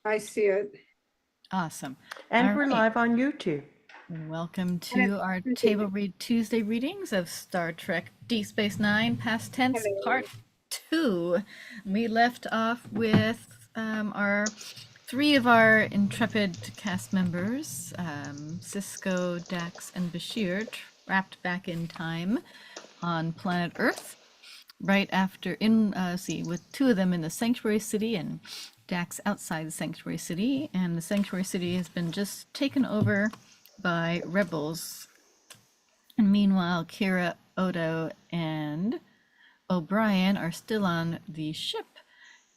I see it. Awesome. And All we're right. live on YouTube. Welcome And to our Table Read Tuesday readings of Star Trek Deep Space Nine, Past Tense, hello. Part 2. We left off with three of our intrepid cast members, Cisco, Dax, and Bashir, trapped back in time on planet Earth. Right after, with two of them in the Sanctuary City and Dax outside the Sanctuary City, and the Sanctuary City has been just taken over by rebels. And meanwhile, Kira, Odo, and O'Brien are still on the ship,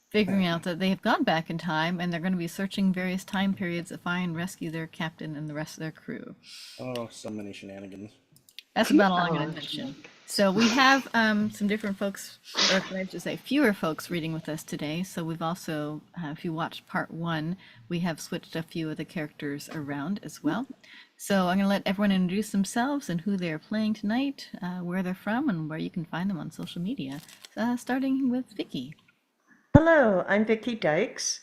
figuring out that they have gone back in time and they're going to be searching various time periods to find and rescue their captain and the rest of their crew. Oh, so many shenanigans. That's about all I'm going to mention. So we have some different folks, or I should say fewer folks reading with us today. So we've also, if you watched part 1, we have switched a few of the characters around as well. So I'm going to let everyone introduce themselves and who they're playing tonight, where they're from, and where you can find them on social media. Starting with Vicky. Hello, I'm Vicky Dykes.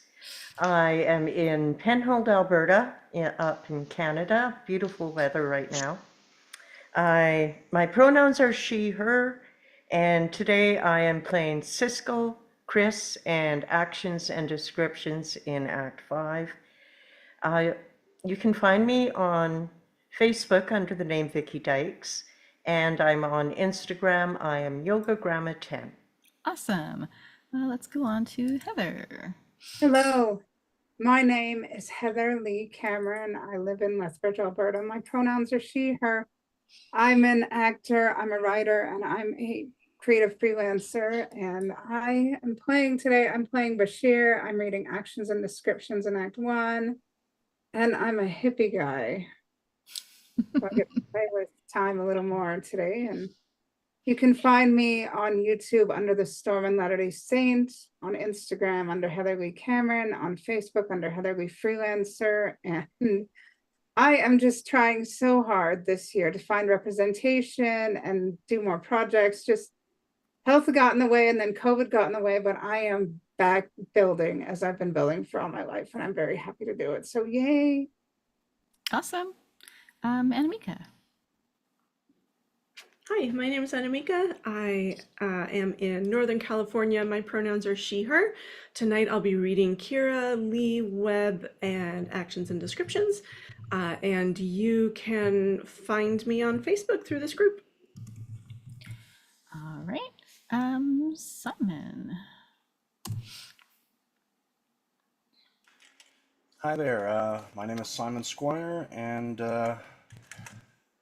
I am in Penhold, Alberta, up in Canada. Beautiful weather right now. My pronouns are she, her, and today I am playing Cisco, Chris, and actions and descriptions in Act 5. You can find me on Facebook under the name Vicky Dykes, and I'm on Instagram. I am YogaGramma10. Awesome. Let's go on to Heather. Hello. My name is Heather Lee Cameron. I live in Lethbridge, Alberta. My pronouns are she, her. I'm an actor, I'm a writer, and I'm a creative freelancer. And I am playing today, I'm playing Bashir. I'm reading actions and descriptions in Act 1. And I'm a hippie guy. So I get to play with time a little more today. And you can find me on YouTube under the Storm and Latter-day Saint, on Instagram under Heather Lee Cameron, on Facebook under Heather Lee Freelancer. And I am just trying so hard this year to find representation and do more projects. Just health got in the way and then COVID got in the way, but I am back building as I've been building for all my life, and I'm very happy to do it. So yay. Awesome. Anamika. Hi, my name is Anamika. I am in Northern California. My pronouns are she, her. Tonight I'll be reading Kira, Lee, Webb, and actions and descriptions. And you can find me on Facebook through this group. All right. Simon. Hi there, my name is Simon Squire, and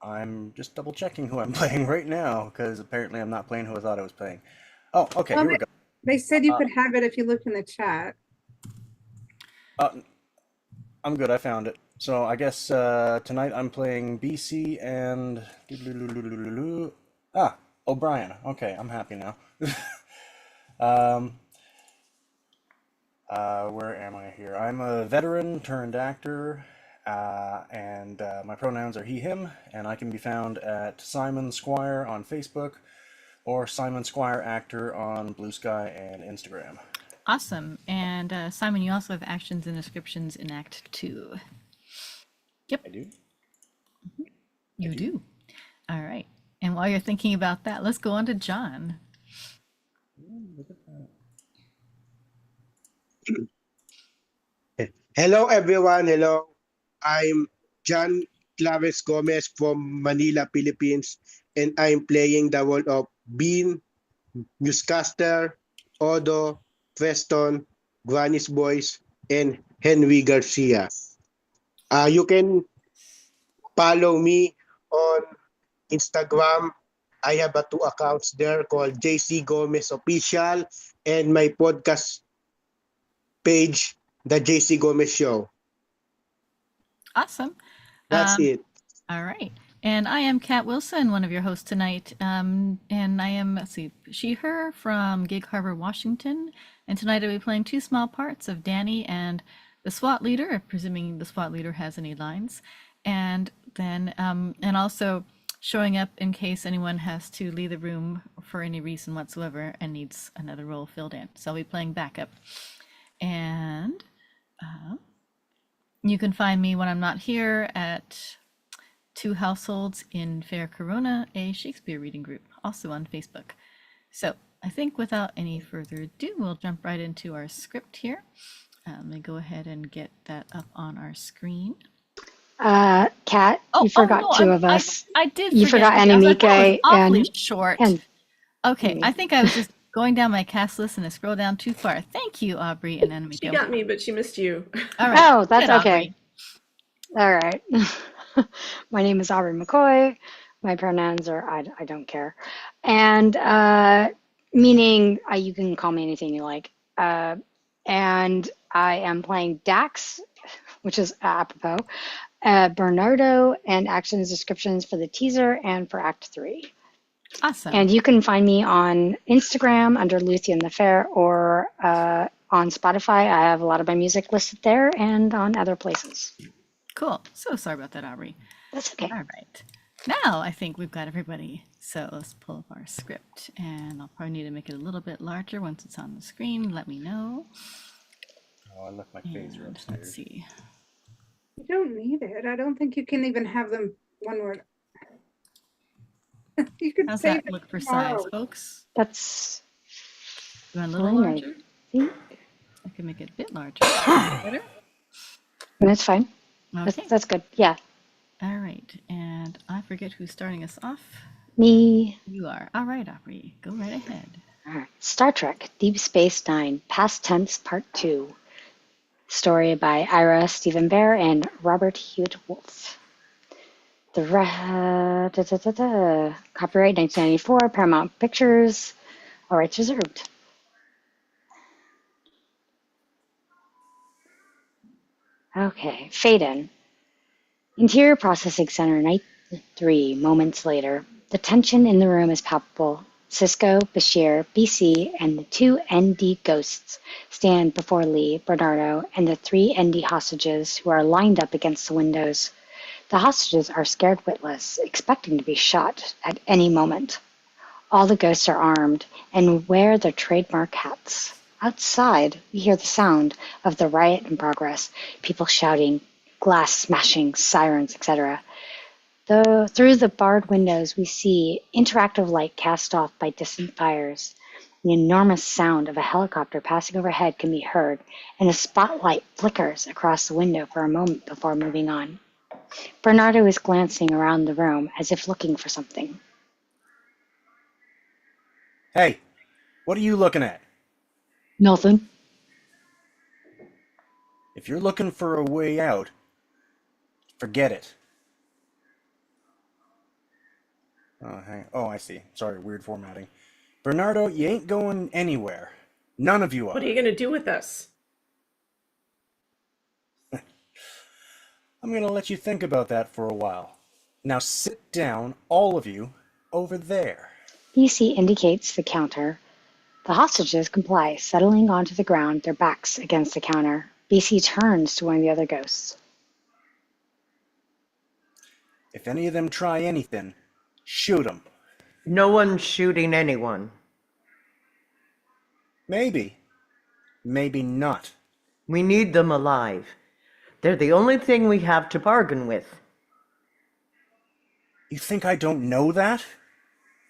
I'm just double checking who I'm playing right now, because apparently I'm not playing who I thought I was playing. Oh, okay, here we go. They said you could have it if you look in the chat. I'm good, I found it. So I guess tonight I'm playing BC and... O'Brien. Okay, I'm happy now. Where am I here? I'm a veteran turned actor, and my pronouns are he, him, and I can be found at Simon Squire on Facebook or Simon Squire Actor on Blue Sky and Instagram. Awesome. And Simon, you also have actions and descriptions in Act 2. Yep. I do? You do. All right. And while you're thinking about that, let's go on to John. Look at that. Hello, everyone. Hello. I'm John Claves Gomez from Manila, Philippines, and I'm playing the role of Bean, newscaster, Odo, Preston, Granny's Boys, and Henry Garcia. You can follow me on Instagram. I have two accounts there called JC Gomez Official and my podcast page, The JC Gomez Show. Awesome. That's it. All right. And I am Kat Wilson, one of your hosts tonight. And I am, let's see, she, her from Gig Harbor, Washington. And tonight I'll be playing two small parts of Danny and the SWAT leader, presuming the SWAT leader has any lines. And then, and also showing up in case anyone has to leave the room for any reason whatsoever and needs another role filled in. So I'll be playing backup. And You can find me when I'm not here at Two Households in Fair Corona, a Shakespeare reading group, also on Facebook. So I think without any further ado, we'll jump right into our script here. Let me go ahead and get that up on our screen. Kat, you forgot no, two of us. I did You forget. forgot Okay, I was like, that was Animike awfully and short. and Okay, I think I was just going down my cast list and I scrolled down too far. Thank you, Aubrey and Animike. She got me, but she missed you. All right. oh, that's Good, okay. Aubrey. All right. My name is Aubrey McCoy. My pronouns are I don't care, and meaning you can call me anything you like. And I am playing Dax, which is apropos. Bernardo, and actions descriptions for the teaser and for Act 3. Awesome. And you can find me on Instagram under Luthien the Fair, or on Spotify. I have a lot of my music listed there, and on other places. Cool. So sorry about that, Aubrey. That's okay. All right. Now I think we've got everybody. So let's pull up our script, and I'll probably need to make it a little bit larger once it's on the screen. Let me know. Oh, I left my phaser And upstairs. let's see. You don't need it. I don't think you can even have them one word. You could How's save that it look for tomorrow. size, folks? That's You want a little fine, I larger? think. I can make it a bit larger. Better? That's fine. Okay. That's good. Yeah. All right. And I forget who's starting us off. Me. You are. All right, Aubrey. Go right ahead. All right. Star Trek Deep Space Nine, Past Tense Part 2. Story by Ira Stephen Bear and Robert Hewitt Wolf. Copyright 1994, Paramount Pictures. All rights reserved. Okay, fade in. Interior Processing Center, Night 3, moments later. The tension in the room is palpable. Cisco, Bashir, BC, and the two ND ghosts stand before Lee, Bernardo, and the three ND hostages who are lined up against the windows. The hostages are scared witless, expecting to be shot at any moment. All the ghosts are armed and wear their trademark hats. Outside, we hear the sound of the riot in progress, people shouting, glass smashing, sirens, etc. Through the barred windows, we see interactive light cast off by distant fires. The enormous sound of a helicopter passing overhead can be heard, and a spotlight flickers across the window for a moment before moving on. Bernardo is glancing around the room as if looking for something. Hey, what are you looking at? Nothing. If you're looking for a way out, forget it. Oh, I see. Sorry, weird formatting. Bernardo, you ain't going anywhere. None of you are. What are you going to do with us? I'm going to let you think about that for a while. Now sit down, all of you, over there. BC indicates the counter. The hostages comply, settling onto the ground, their backs against the counter. BC turns to one of the other ghosts. If any of them try anything, shoot them. No one's shooting anyone. Maybe. Maybe not. We need them alive. They're the only thing we have to bargain with. You think I don't know that?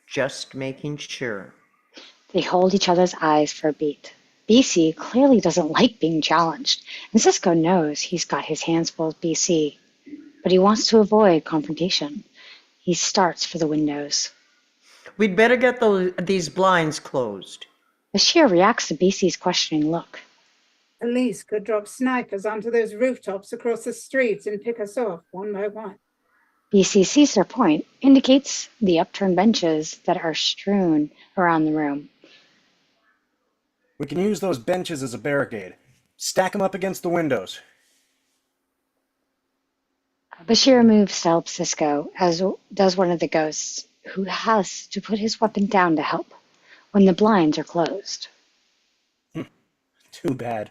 Just making sure. They hold each other's eyes for a beat. BC clearly doesn't like being challenged, and Cisco knows he's got his hands full with BC, but he wants to avoid confrontation. He starts for the windows. We'd better get these blinds closed. Bashir reacts to BC's questioning look. Police could drop snipers onto those rooftops across the streets and pick us off one by one. BC sees their point, indicates the upturned benches that are strewn around the room. We can use those benches as a barricade. Stack them up against the windows. Bashir moves to help Cisco, as does one of the ghosts, who has to put his weapon down to help when the blinds are closed. Too bad.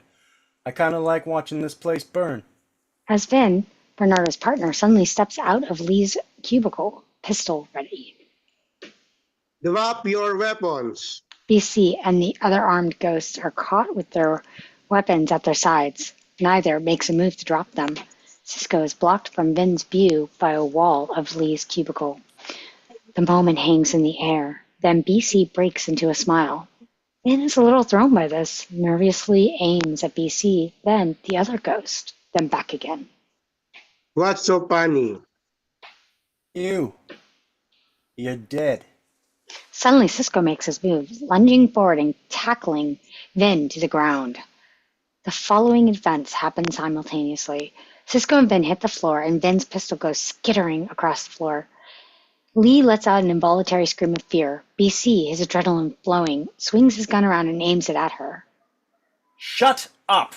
I kind of like watching this place burn. As Vin, Bernardo's partner, suddenly steps out of Lee's cubicle, pistol ready. Drop your weapons. BC and the other armed ghosts are caught with their weapons at their sides. Neither makes a move to drop them. Cisco is blocked from Vin's view by a wall of Lee's cubicle. The moment hangs in the air. Then BC breaks into a smile. Vin is a little thrown by this, nervously aims at BC, then the other ghost, then back again. What's so funny? You're dead. Suddenly Cisco makes his move, lunging forward and tackling Vin to the ground. The following events happen simultaneously. Cisco and Vin hit the floor, and Vin's pistol goes skittering across the floor. Lee lets out an involuntary scream of fear. BC, his adrenaline flowing, swings his gun around and aims it at her, Shut up!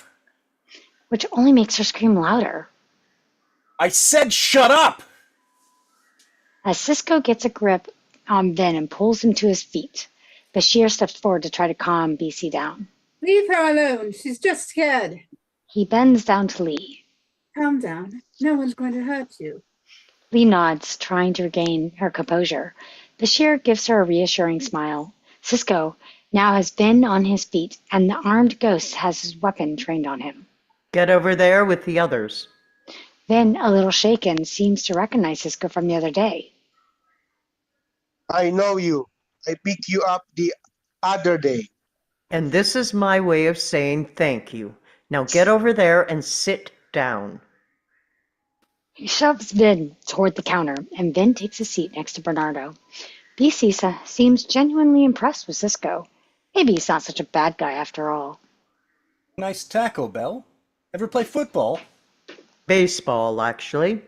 which only makes her scream louder. I said shut up! As Cisco gets a grip on Vin and pulls him to his feet, Bashir steps forward to try to calm BC down. Leave her alone. She's just scared. He bends down to Lee. Calm down. No one's going to hurt you. Lee nods, trying to regain her composure. Bashir gives her a reassuring smile. Cisco now has Vin on his feet, and the armed ghost has his weapon trained on him. Get over there with the others. Vin, a little shaken, seems to recognize Cisco from the other day. I know you. I picked you up the other day. And this is my way of saying thank you. Now get over there and sit down. He shoves Vin toward the counter, and Vin takes a seat next to Bernardo. BC seems genuinely impressed with Cisco. Maybe he's not such a bad guy after all. Nice tackle, Belle. Ever play football? Baseball, actually.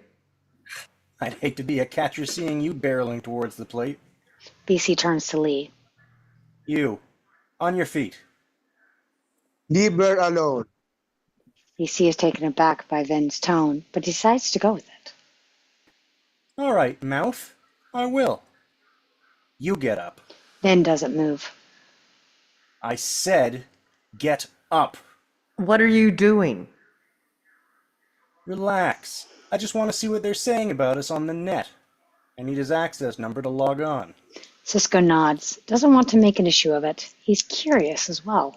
I'd hate to be a catcher seeing you barreling towards the plate. BC turns to Lee. You, on your feet. Leave her alone. BC is taken aback by Vin's tone, but decides to go with it. All right, mouth. I will. You get up. Vin doesn't move. I said get up. What are you doing? Relax. I just want to see what they're saying about us on the net. I need his access number to log on. Cisco nods, doesn't want to make an issue of it. He's curious as well.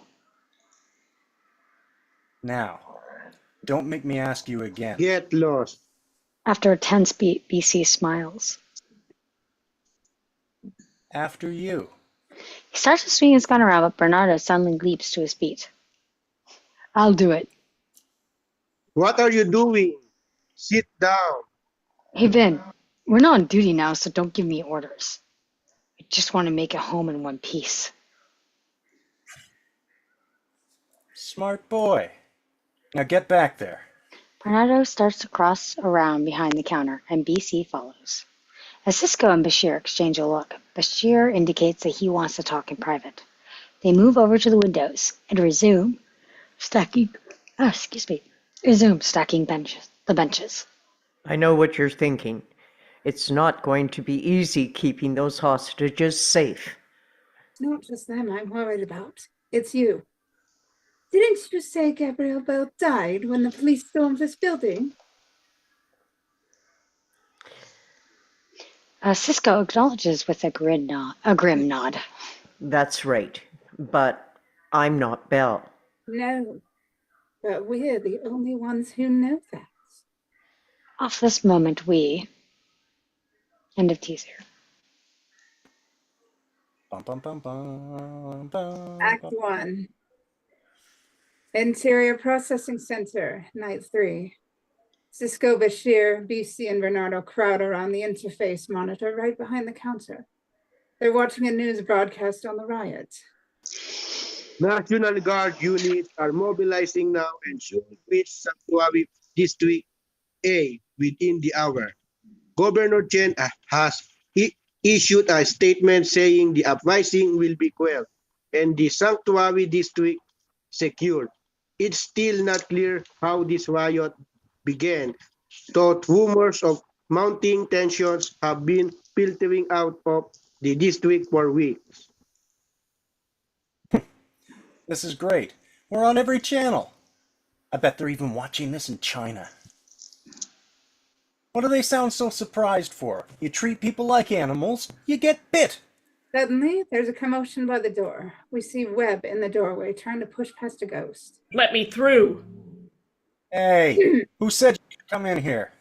Now, don't make me ask you again. Get lost. After a tense beat, BC smiles. After you. He starts to swing his gun around, but Bernardo suddenly leaps to his feet. I'll do it. What are you doing? Sit down. Hey, Vin, we're not on duty now, so don't give me orders. I just want to make it home in one piece. Smart boy. Now get back there. Bernardo starts to cross around behind the counter, and BC follows. As Cisco and Bashir exchange a look, Bashir indicates that he wants to talk in private. They move over to the windows and resume stacking the benches. I know what you're thinking. It's not going to be easy keeping those hostages safe. It's not just them I'm worried about. It's you. Didn't you say Gabrielle Bell died when the police stormed this building? Cisco acknowledges with a grim nod. That's right. But I'm not Belle. No, but we're the only ones who know that. Off this moment, end of teaser. Bum, bum, bum, bum, bum, Act bum. 1. Interior Processing Center, Night 3. Cisco, Bashir, BC, and Bernardo crowd around the interface monitor right behind the counter. They're watching a news broadcast on the riot. National Guard units are mobilizing now and should reach Sanctuary District A within the hour. Governor Chen has issued a statement saying the uprising will be quelled and the Sanctuary District secured. It's still not clear how this riot began, though rumors of mounting tensions have been filtering out of the district for weeks. This is great. We're on every channel. I bet they're even watching this in China. What do they sound so surprised for? You treat people like animals, you get bit. Suddenly, there's a commotion by the door. We see Webb in the doorway trying to push past a ghost. Let me through. Hey, who said you could come in here?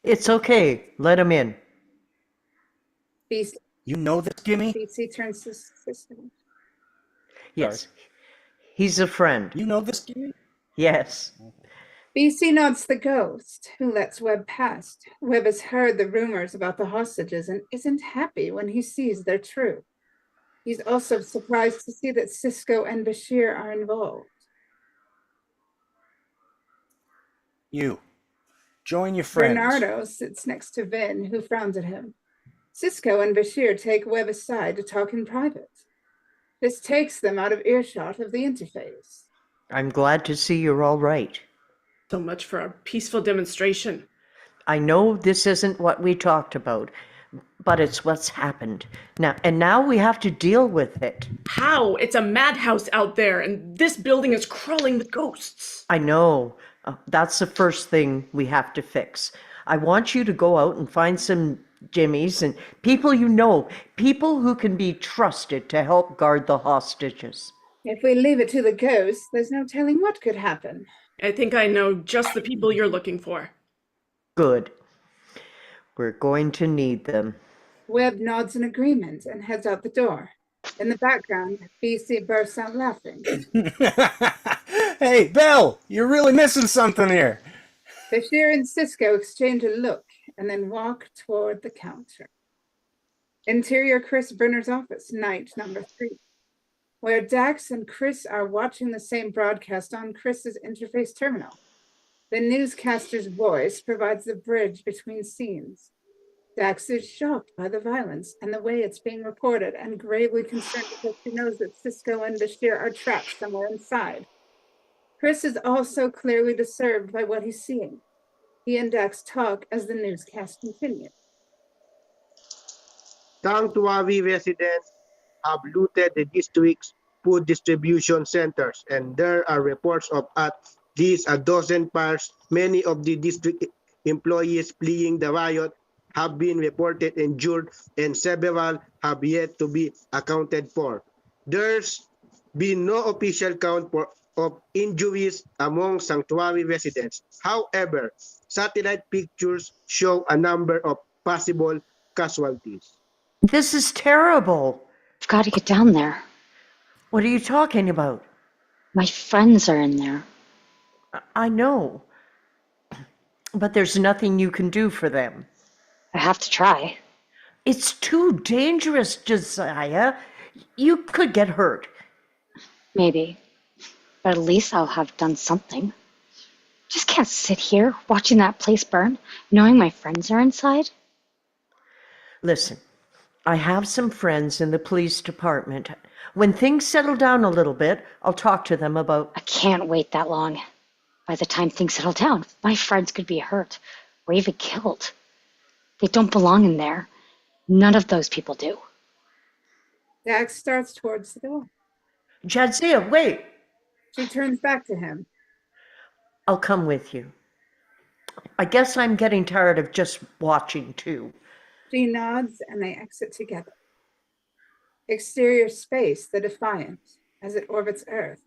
It's okay. Let him in. BC, You know this, Gimme? BC turns to Cisco. Yes. He's a friend. You know this, Gimme? Yes. BC nods the ghost, who lets Webb past. Webb has heard the rumors about the hostages and isn't happy when he sees they're true. He's also surprised to see that Cisco and Bashir are involved. You. Join your friends. Bernardo sits next to Vin, who frowns at him. Cisco and Bashir take Webb aside to talk in private. This takes them out of earshot of the interface. I'm glad to see you're all right. So much for our peaceful demonstration. I know this isn't what we talked about, but it's what's happened. Now we have to deal with it. How? It's a madhouse out there, and this building is crawling with ghosts. I know. That's the first thing we have to fix. I want you to go out and find some Jimmies and people you know, people who can be trusted to help guard the hostages. If we leave it to the ghosts, there's no telling what could happen. I think I know just the people you're looking for. Good. We're going to need them. Webb nods in agreement and heads out the door. In the background, BC bursts out laughing. Hey, Belle, you're really missing something here. Bashir and Cisco exchange a look and then walk toward the counter. Interior Chris Brenner's office, night number 3, where Dax and Chris are watching the same broadcast on Chris's interface terminal. The newscaster's voice provides the bridge between scenes. Dax is shocked by the violence and the way it's being reported and gravely concerned because she knows that Cisco and Bashir are trapped somewhere inside. Chris is also clearly disturbed by what he's seeing. He and Dax talk as the newscast continues. Sanctuary residents have looted the district's food distribution centers, and there are reports of at least a dozen fires. Many of the district employees fleeing the riot have been reported injured, and several have yet to be accounted for. There's been no official count of injuries among sanctuary residents. However, satellite pictures show a number of possible casualties. This is terrible. I've got to get down there. What are you talking about? My friends are in there. I know. But there's nothing you can do for them. I have to try. It's too dangerous, Josiah. You could get hurt. Maybe. But at least I'll have done something. Just can't sit here watching that place burn, knowing my friends are inside. Listen, I have some friends in the police department. When things settle down a little bit, I'll talk to them about... I can't wait that long. By the time things settle down, my friends could be hurt or even killed. They don't belong in there. None of those people do. Dax starts towards the door. Jadzia, wait. She turns back to him. I'll come with you. I guess I'm getting tired of just watching, too. She nods and they exit together. Exterior space, the Defiant, as it orbits Earth.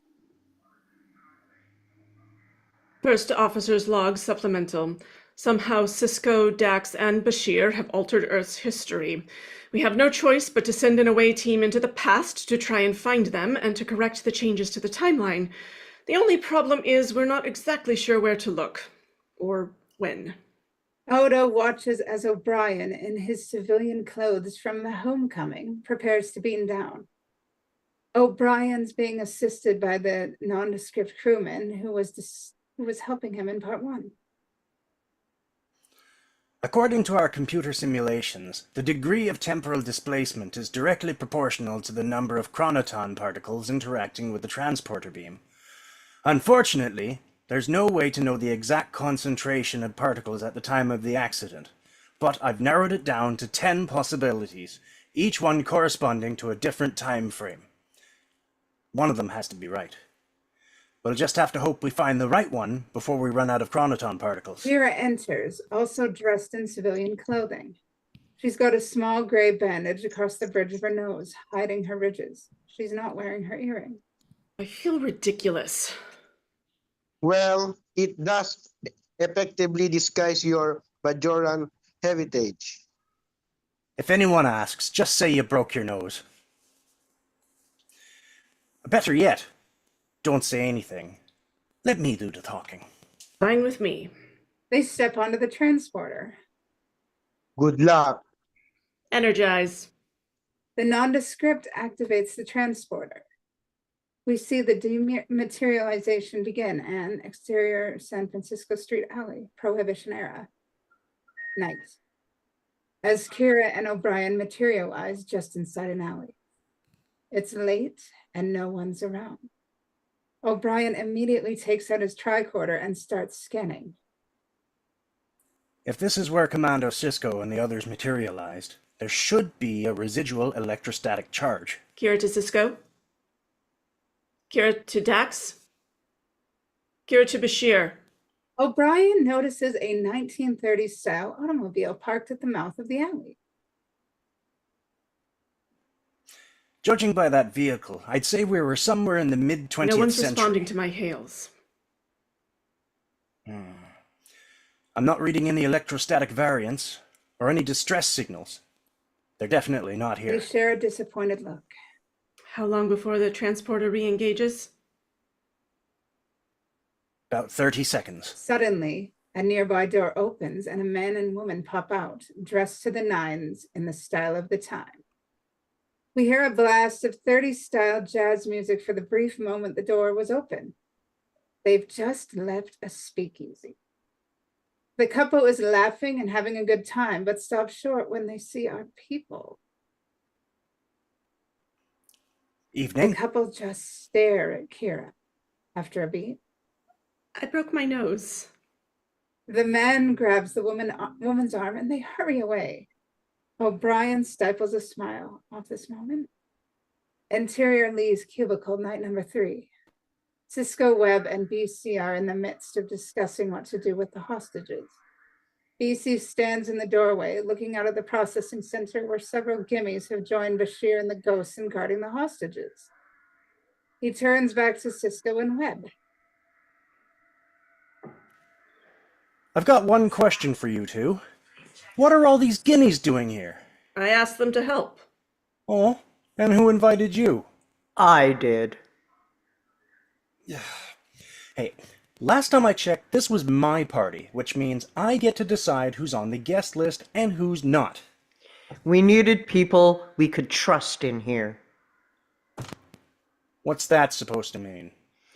First officer's log supplemental. Somehow Cisco, Dax, and Bashir have altered Earth's history. We have no choice but to send an away team into the past to try and find them and to correct the changes to the timeline. The only problem is we're not exactly sure where to look. Or when. Odo watches as O'Brien, in his civilian clothes from the homecoming, prepares to beam down. O'Brien's being assisted by the nondescript crewman who was helping him in part 1. According to our computer simulations, the degree of temporal displacement is directly proportional to the number of chronoton particles interacting with the transporter beam. Unfortunately, there's no way to know the exact concentration of particles at the time of the accident, but I've narrowed it down to 10 possibilities, each one corresponding to a different time frame. One of them has to be right. We'll just have to hope we find the right one before we run out of chronoton particles. Vera enters, also dressed in civilian clothing. She's got a small gray bandage across the bridge of her nose, hiding her ridges. She's not wearing her earring. I feel ridiculous. Well, it does effectively disguise your Bajoran heritage. If anyone asks, just say you broke your nose. Better yet, don't say anything. Let me do the talking. Fine with me. They step onto the transporter. Good luck. Energize. The nondescript activates the transporter. We see the dematerialization begin and exterior San Francisco Street Alley, Prohibition era. Night. As Kira and O'Brien materialize just inside an alley. It's late and no one's around. O'Brien immediately takes out his tricorder and starts scanning. If this is where Commando Cisco and the others materialized, there should be a residual electrostatic charge. Kira to Cisco. Kira to Dax. Kira to Bashir. O'Brien notices a 1930s style automobile parked at the mouth of the alley. Judging by that vehicle, I'd say we were somewhere in the mid-20th century. No one's responding to my hails. I'm not reading any electrostatic variants or any distress signals. They're definitely not They here. share a disappointed look. How long before the transporter re-engages? About 30 seconds. Suddenly, a nearby door opens and a man and woman pop out, dressed to the nines in the style of the time. We hear a blast of 30s style jazz music for the brief moment the door was open. They've just left a speakeasy. The couple is laughing and having a good time, but stops short when they see our people. The Evening. couple just stare at Kira. After a beat, I broke my nose. the man grabs the woman's arm and they hurry away. O'Brien stifles a smile off this moment. Interior Lee's cubicle, night number 3. Cisco, Webb, and BC are in the midst of discussing what to do with the hostages. BC stands in the doorway, looking out of the processing center where several gimmies have joined Bashir and the ghosts in guarding the hostages. He turns back to Cisco and Webb. I've got one question for you two. What are all these guineas doing here? I asked them to help. Oh, and who invited you? I did. Hey, last time I checked, this was my party, which means I get to decide who's on the guest list and who's not. We needed people we could trust in here. What's that supposed to mean?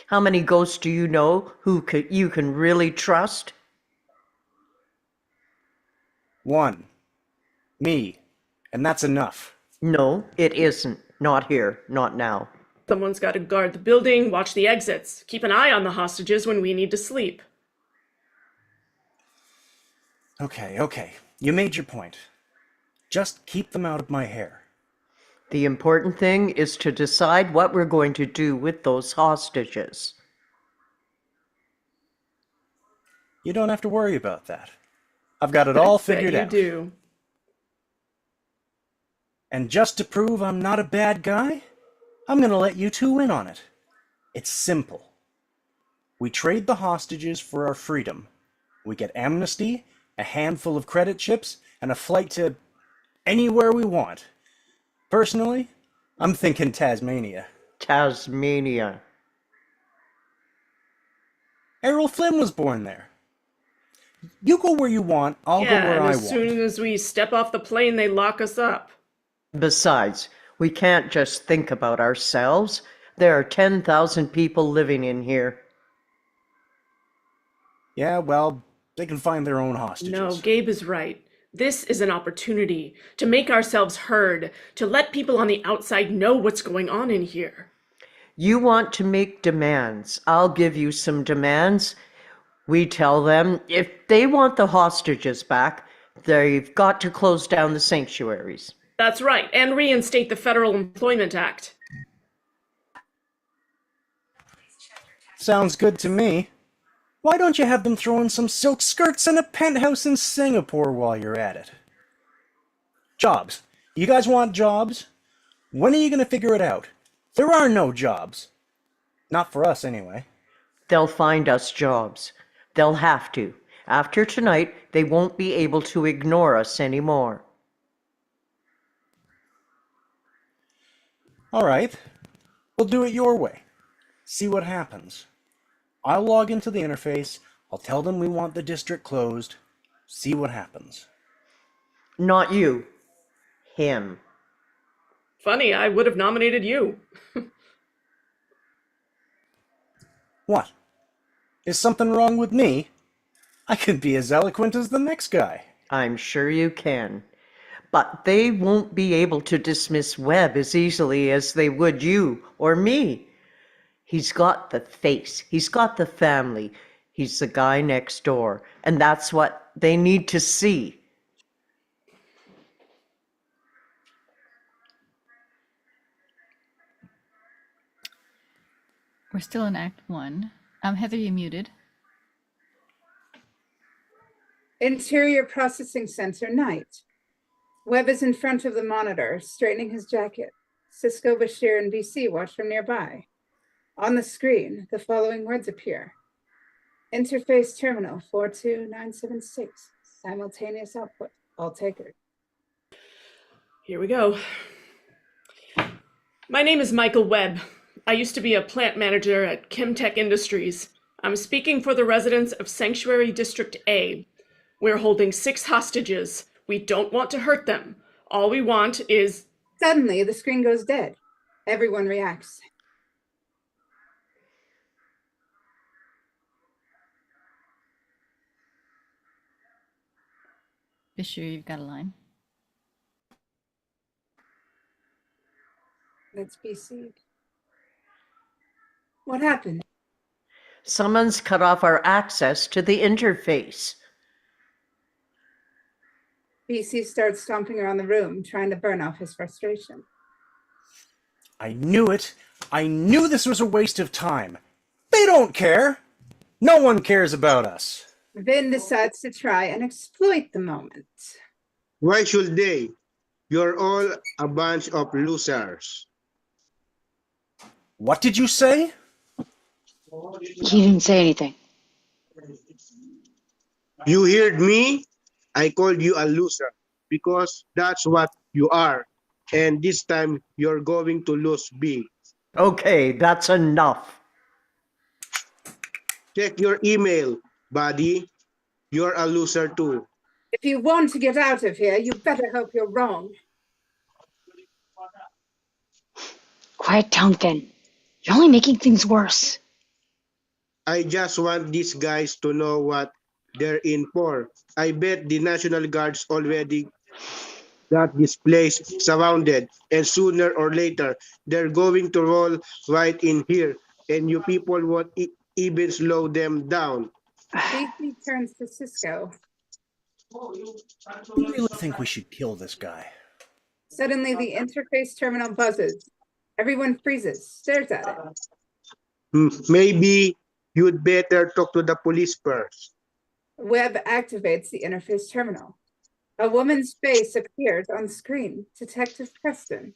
How many ghosts do you know who you can really trust? 1. Me. And that's enough. No, it isn't. Not here. Not now. Someone's got to guard the building, watch the exits, keep an eye on the hostages when we need to sleep. Okay. You made your point. Just keep them out of my hair. The important thing is to decide what we're going to do with those hostages. You don't have to worry about that. I've got it all figured out. You do. And just to prove I'm not a bad guy, I'm gonna let you two in on it. It's simple. We trade the hostages for our freedom. We get amnesty, a handful of credit chips, and a flight to anywhere we want. Personally, I'm thinking Tasmania. Tasmania. Errol Flynn was born there. You go where you want, I'll go where and I as want. soon as we step off the plane, they lock us up. Besides, we can't just think about ourselves. There are 10,000 people living in here. Yeah, well, they can find their own hostages. No, Gabe is right. This is an opportunity to make ourselves heard, to let people on the outside know what's going on in here. You want to make demands. I'll give you some demands. We tell them if they want the hostages back, they've got to close down the sanctuaries. That's right, and reinstate the Federal Employment Act. Sounds good to me. Why don't you have them throw in some silk skirts and a penthouse in Singapore while you're at it? Jobs. You guys want jobs? When are you going to figure it out? There are no jobs. Not for us, anyway. They'll find us jobs. They'll have to. After tonight, they won't be able to ignore us anymore. All right, we'll do it your way. See what happens. I'll log into the interface. I'll tell them we want the district closed. See what happens. Not you. Him. Funny, I would have nominated you. What? Is something wrong with me? I can be as eloquent as the next guy. I'm sure you can. But they won't be able to dismiss Webb as easily as they would you or me. He's got the face. He's got the family. He's the guy next door. And that's what they need to see. We're still in Act 1. Heather, you muted. Interior Processing Center, night. Webb is in front of the monitor, straightening his jacket. Cisco, Bashir, and BC watch from nearby. On the screen, the following words appear. Interface terminal 42976. Simultaneous output. All takers. Here we go. My name is Michael Webb. I used to be a plant manager at Chemtech Industries. I'm speaking for the residents of Sanctuary District A. We're holding 6 hostages. We don't want to hurt them. All we want is... Suddenly, the screen goes dead. Everyone reacts. Bashir, you've got a line. Let's be seen. What happened? Someone's cut off our access to the interface. BC starts stomping around the room, trying to burn off his frustration. I knew it. I knew this was a waste of time. They don't care. No one cares about us. Vin decides to try and exploit the moment. Why should they? You're all a bunch of losers. What did you say? He didn't say anything. You heard me? I called you a loser because that's what you are. And this time you're going to lose big. Okay, that's enough. Check your email, buddy. You're a loser too. If you want to get out of here, you better hope you're wrong. Quiet down, Finn. You're only making things worse. I just want these guys to know what they're in for. I bet the National Guards already got this place surrounded, and sooner or later, they're going to roll right in here, and you people won't even slow them down. BC turns to Cisco. You really think we should kill this guy? Suddenly, the interface terminal buzzes. Everyone freezes, stares at it. Maybe you'd better talk to the police first. Webb activates the interface terminal. A woman's face appears on screen. Detective Preston.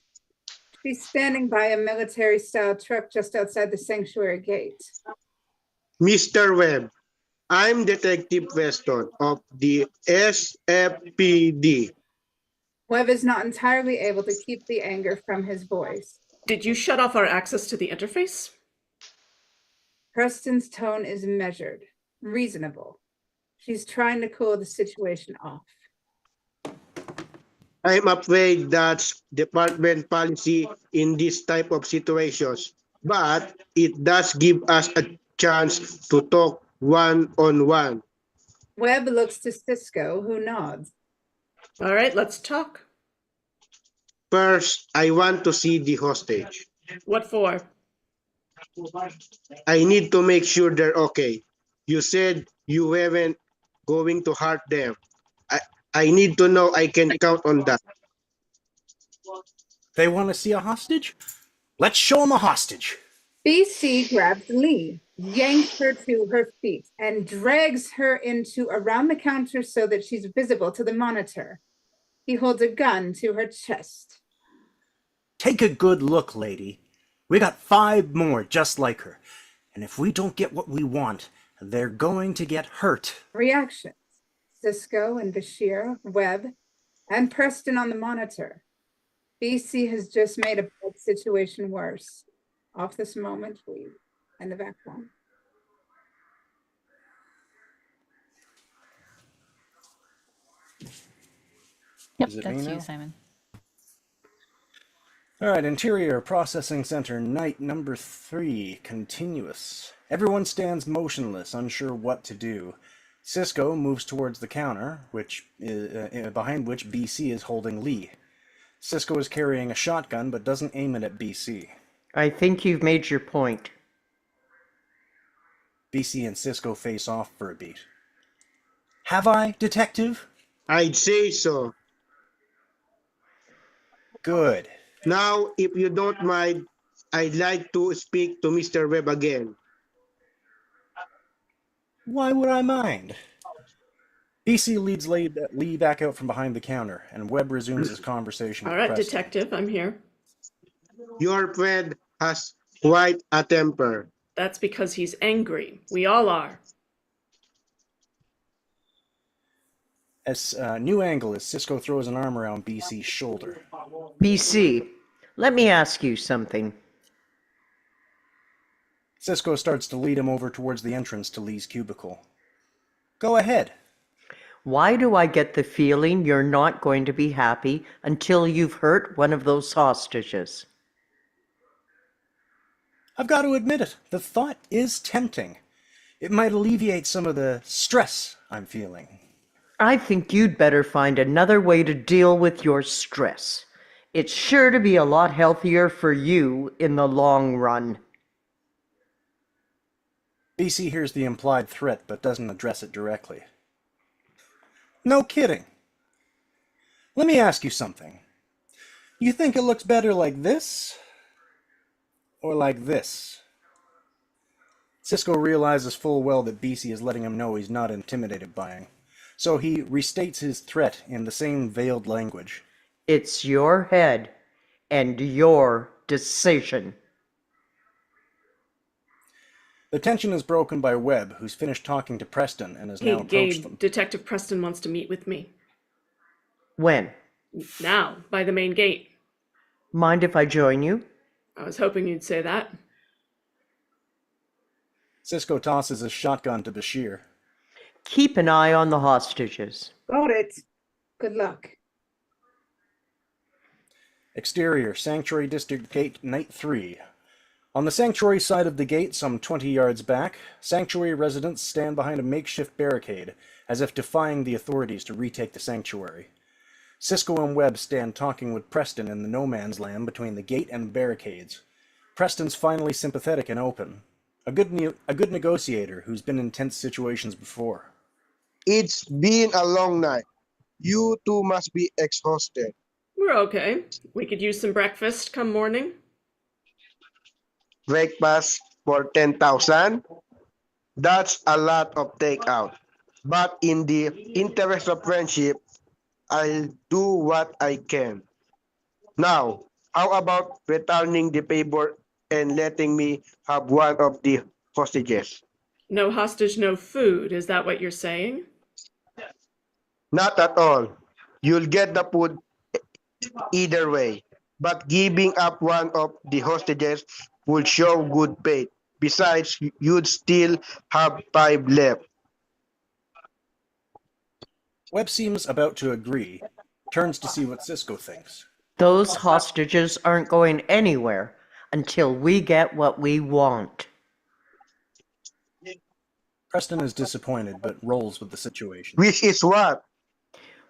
She's standing by a military-style truck just outside the sanctuary gate. Mr. Webb, I'm Detective Preston of the SFPD. Webb is not entirely able to keep the anger from his voice. Did you shut off our access to the interface? Preston's tone is measured, reasonable. She's trying to cool the situation off. I'm afraid that's department policy in this type of situations, but it does give us a chance to talk one-on-one. Webb looks to Cisco, who nods. All right, let's talk. First, I want to see the hostage. What for? I need to make sure they're okay. You said you weren't going to hurt them. I need to know I can count on that. They want to see a hostage? Let's show them a hostage. BC grabs Lee, yanks her to her feet, and drags her into around the counter so that she's visible to the monitor. He holds a gun to her chest. Take a good look, lady. We got 5 more just like her. And if we don't get what we want, they're going to get hurt. Reactions. Cisco and Bashir, Webb, and Preston on the monitor. BC has just made a bad situation worse. Off this moment, please. End of Act 1. Yep, Is it me that's now? you, Simon. All right, Interior Processing Center, night number 3, continuous. Everyone stands motionless, unsure what to do. Cisco moves towards the counter, behind which BC is holding Lee. Cisco is carrying a shotgun, but doesn't aim it at BC. I think you've made your point. BC and Cisco face off for a beat. Have I, Detective? I'd say so. Good. Now, if you don't mind, I'd like to speak to Mr. Webb again. Why would I mind? BC leads Lee back out from behind the counter, and Webb resumes his conversation All with right, Preston. detective, I'm here. Your friend has quite a temper. That's because he's angry. We all are. As new angle as Cisco throws an arm around BC's shoulder. BC, let me ask you something. Cisco starts to lead him over towards the entrance to Lee's cubicle. Go ahead. Why do I get the feeling you're not going to be happy until you've hurt one of those hostages? I've got to admit it, the thought is tempting. It might alleviate some of the stress I'm feeling. I think you'd better find another way to deal with your stress. It's sure to be a lot healthier for you in the long run. BC hears the implied threat but doesn't address it directly. No kidding. Let me ask you something. You think it looks better like this? Or like this? Cisco realizes full well that BC is letting him know he's not intimidated by him. So he restates his threat in the same veiled language. It's your head and your decision. The tension is broken by Webb, who's finished talking to Preston and has now Hey, approached Gabe, them. Detective Preston wants to meet with me. When? Now, by the main gate. Mind if I join you? I was hoping you'd say that. Cisco tosses his shotgun to Bashir. Keep an eye on the hostages. Got it. Good luck. Exterior, Sanctuary District Gate, Night 3. On the Sanctuary side of the gate, some 20 yards back, Sanctuary residents stand behind a makeshift barricade, as if defying the authorities to retake the Sanctuary. Cisco and Webb stand talking with Preston in the no man's land between the gate and the barricades. Preston's finally sympathetic and open. A good negotiator who's been in tense situations before. It's been a long night. You two must be exhausted. We're okay. We could use some breakfast come morning. Breakfast for 10,000? That's a lot of takeout. But in the interest of friendship, I'll do what I can. Now, how about returning the favor and letting me have one of the hostages? No hostage, no food. Is that what you're saying? Not at all. You'll get the food either way. But giving up one of the hostages will show good faith. Besides, you'd still have 5 left. Webb seems about to agree, turns to see what Cisco thinks. Those hostages aren't going anywhere until we get what we want. Preston is disappointed, but rolls with the situation. Which is what?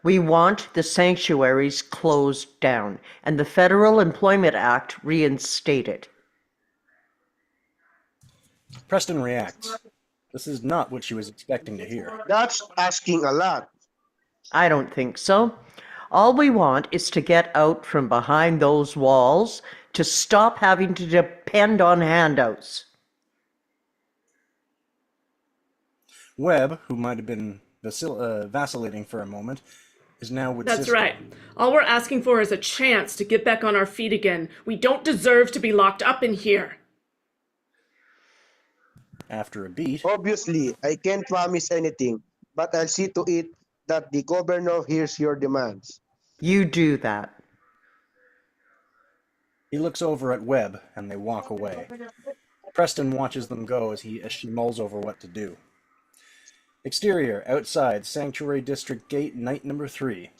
We want the sanctuaries closed down and the Federal Employment Act reinstated. Preston reacts. This is not what she was expecting to hear. That's asking a lot. I don't think so. All we want is to get out from behind those walls, to stop having to depend on handouts. Webb, who might have been vacillating for a moment, is now with That's Cisco. right. All we're asking for is a chance to get back on our feet again. We don't deserve to be locked up in here. After a beat, Obviously, I can't promise anything, but I'll see to it that the governor hears your demands. You do that. he looks over at Webb and they walk away. Preston watches them go as she mulls over what to do. Exterior, outside, Sanctuary District Gate, night number 3.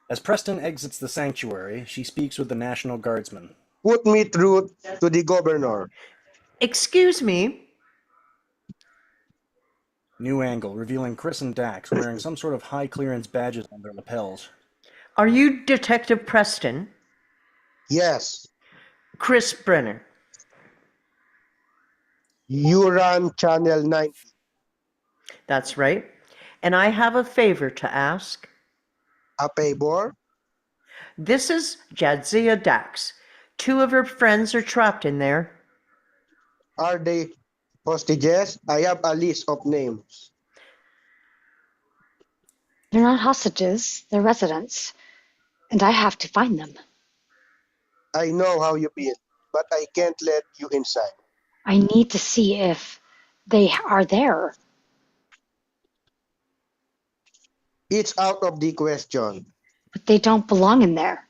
As Preston exits the sanctuary, she speaks with the National Guardsman. Put me through to the governor. Excuse me. New angle, revealing Chris and Dax wearing some sort of high clearance badges on their lapels. Are you Detective Preston? Yes, Chris Brenner. you run Channel 9. That's right. And I have a favor to ask. A favor? This is Jadzia Dax. 2 of her friends are trapped in there. Are they hostages? I have a list of names. They're not hostages, they're residents, and I have to find them. I know how you feel, but I can't let you inside. I need to see if they are there. It's out of the question. But they don't belong in there.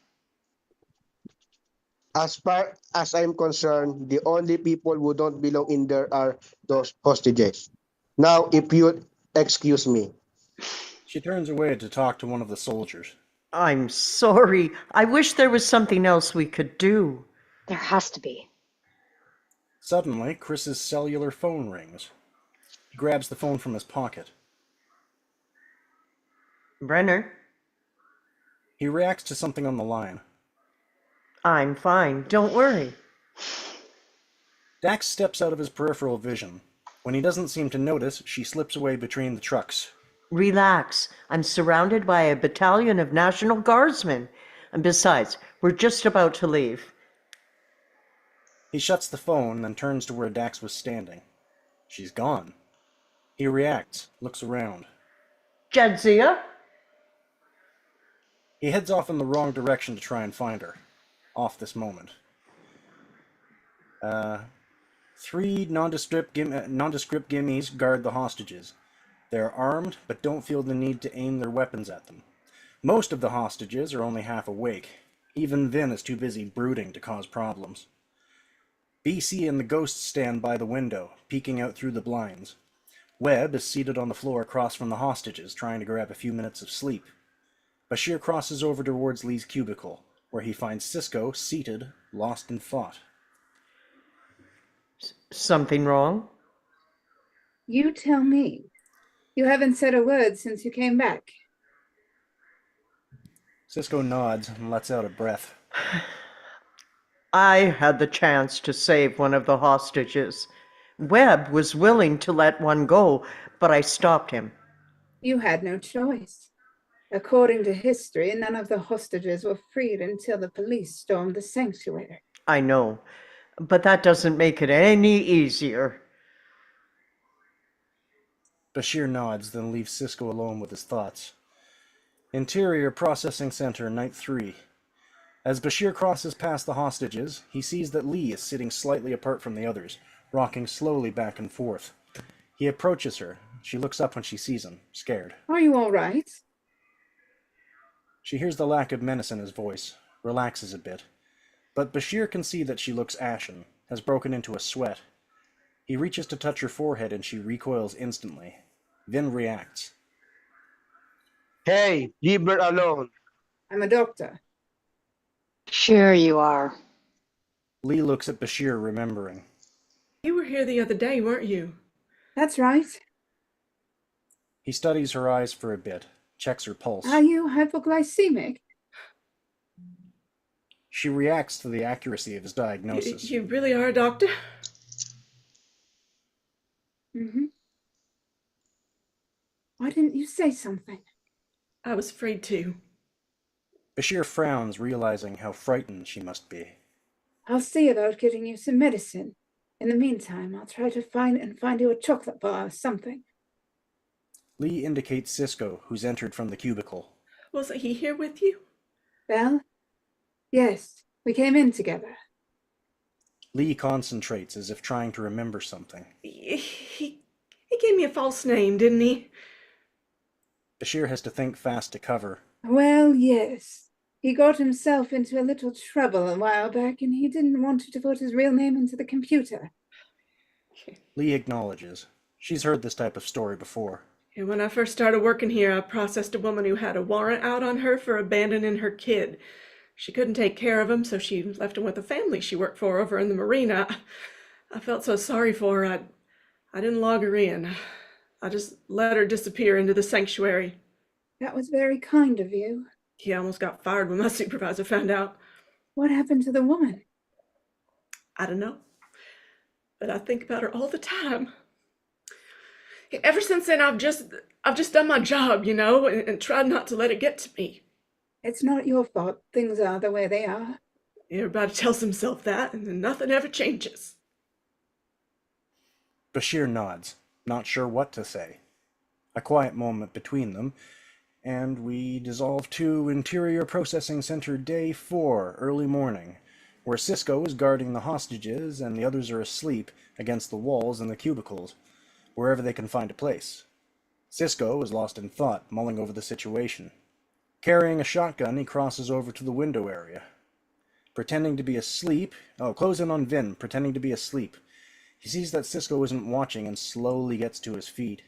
As far as I'm concerned, the only people who don't belong in there are those hostages. Now, if you excuse me. She turns away to talk to one of the soldiers. I'm sorry. I wish there was something else we could do. There has to be. Suddenly, Chris's cellular phone rings. He grabs the phone from his pocket. Brenner, He reacts to something on the line. I'm fine. Don't worry. Dax steps out of his peripheral vision. When he doesn't seem to notice, she slips away between the trucks. Relax. I'm surrounded by a battalion of National Guardsmen. And besides, we're just about to leave. He shuts the phone, then turns to where Dax was standing. She's gone. He reacts, looks around. Jadzia? He heads off in the wrong direction to try and find her. Off this moment. 3 nondescript gimmies guard the hostages. They're armed, but don't feel the need to aim their weapons at them. Most of the hostages are only half awake. Even Vin is too busy brooding to cause problems. BC and the ghosts stand by the window, peeking out through the blinds. Webb is seated on the floor across from the hostages, trying to grab a few minutes of sleep. Bashir crosses over towards Lee's cubicle, where he finds Cisco seated, lost in thought. Something wrong? You tell me. You haven't said a word since you came back. Cisco nods and lets out a breath. I had the chance to save one of the hostages. Webb was willing to let one go, but I stopped him. You had no choice. According to history, none of the hostages were freed until the police stormed the sanctuary. I know, but that doesn't make it any easier. Bashir nods, then leaves Cisco alone with his thoughts. Interior Processing Center, Night 3. As Bashir crosses past the hostages, he sees that Lee is sitting slightly apart from the others, rocking slowly back and forth. He approaches her. She looks up when she sees him, scared. Are you all right? She hears the lack of menace in his voice, relaxes a bit. But Bashir can see that she looks ashen, has broken into a sweat. He reaches to touch her forehead and she recoils instantly. Vin reacts. Hey, leave her alone. I'm a doctor. Sure you are. Lee looks at Bashir, remembering. You were here the other day, weren't you? That's right. He studies her eyes for a bit, checks her pulse. Are you hypoglycemic? She reacts to the accuracy of his diagnosis. You really are a doctor? Mm-hmm. Why didn't you say something? I was afraid to. Bashir frowns, realizing how frightened she must be. I'll see about getting you some medicine. In the meantime, I'll try to find you a chocolate bar or something. Lee indicates Cisco, who's entered from the cubicle. Wasn't he here with you? Well, yes, we came in together. Lee concentrates as if trying to remember something. He gave me a false name, didn't he? Bashir has to think fast to cover. Well, yes. He got himself into a little trouble a while back, and he didn't want to put his real name into the computer. Lee acknowledges. She's heard this type of story before. And when I first started working here, I processed a woman who had a warrant out on her for abandoning her kid. She couldn't take care of him, so she left him with a family she worked for over in the marina. I felt so sorry for her, I didn't log her in. I just let her disappear into the sanctuary. That was very kind of you. He almost got fired when my supervisor found out. What happened to the woman? I don't know, but I think about her all the time. Ever since then, I've just done my job, and tried not to let it get to me. It's not your fault. Things are the way they are. Everybody tells himself that, and then nothing ever changes. Bashir nods, not sure what to say. A quiet moment between them, and we dissolve to Interior Processing Center Day 4, early morning, where Cisco is guarding the hostages and the others are asleep against the walls in the cubicles, wherever they can find a place. Cisco is lost in thought, mulling over the situation. Carrying a shotgun, he crosses over to the window area. Pretending to be asleep, close in on Vin, pretending to be asleep. He sees that Cisco isn't watching and slowly gets to his feet.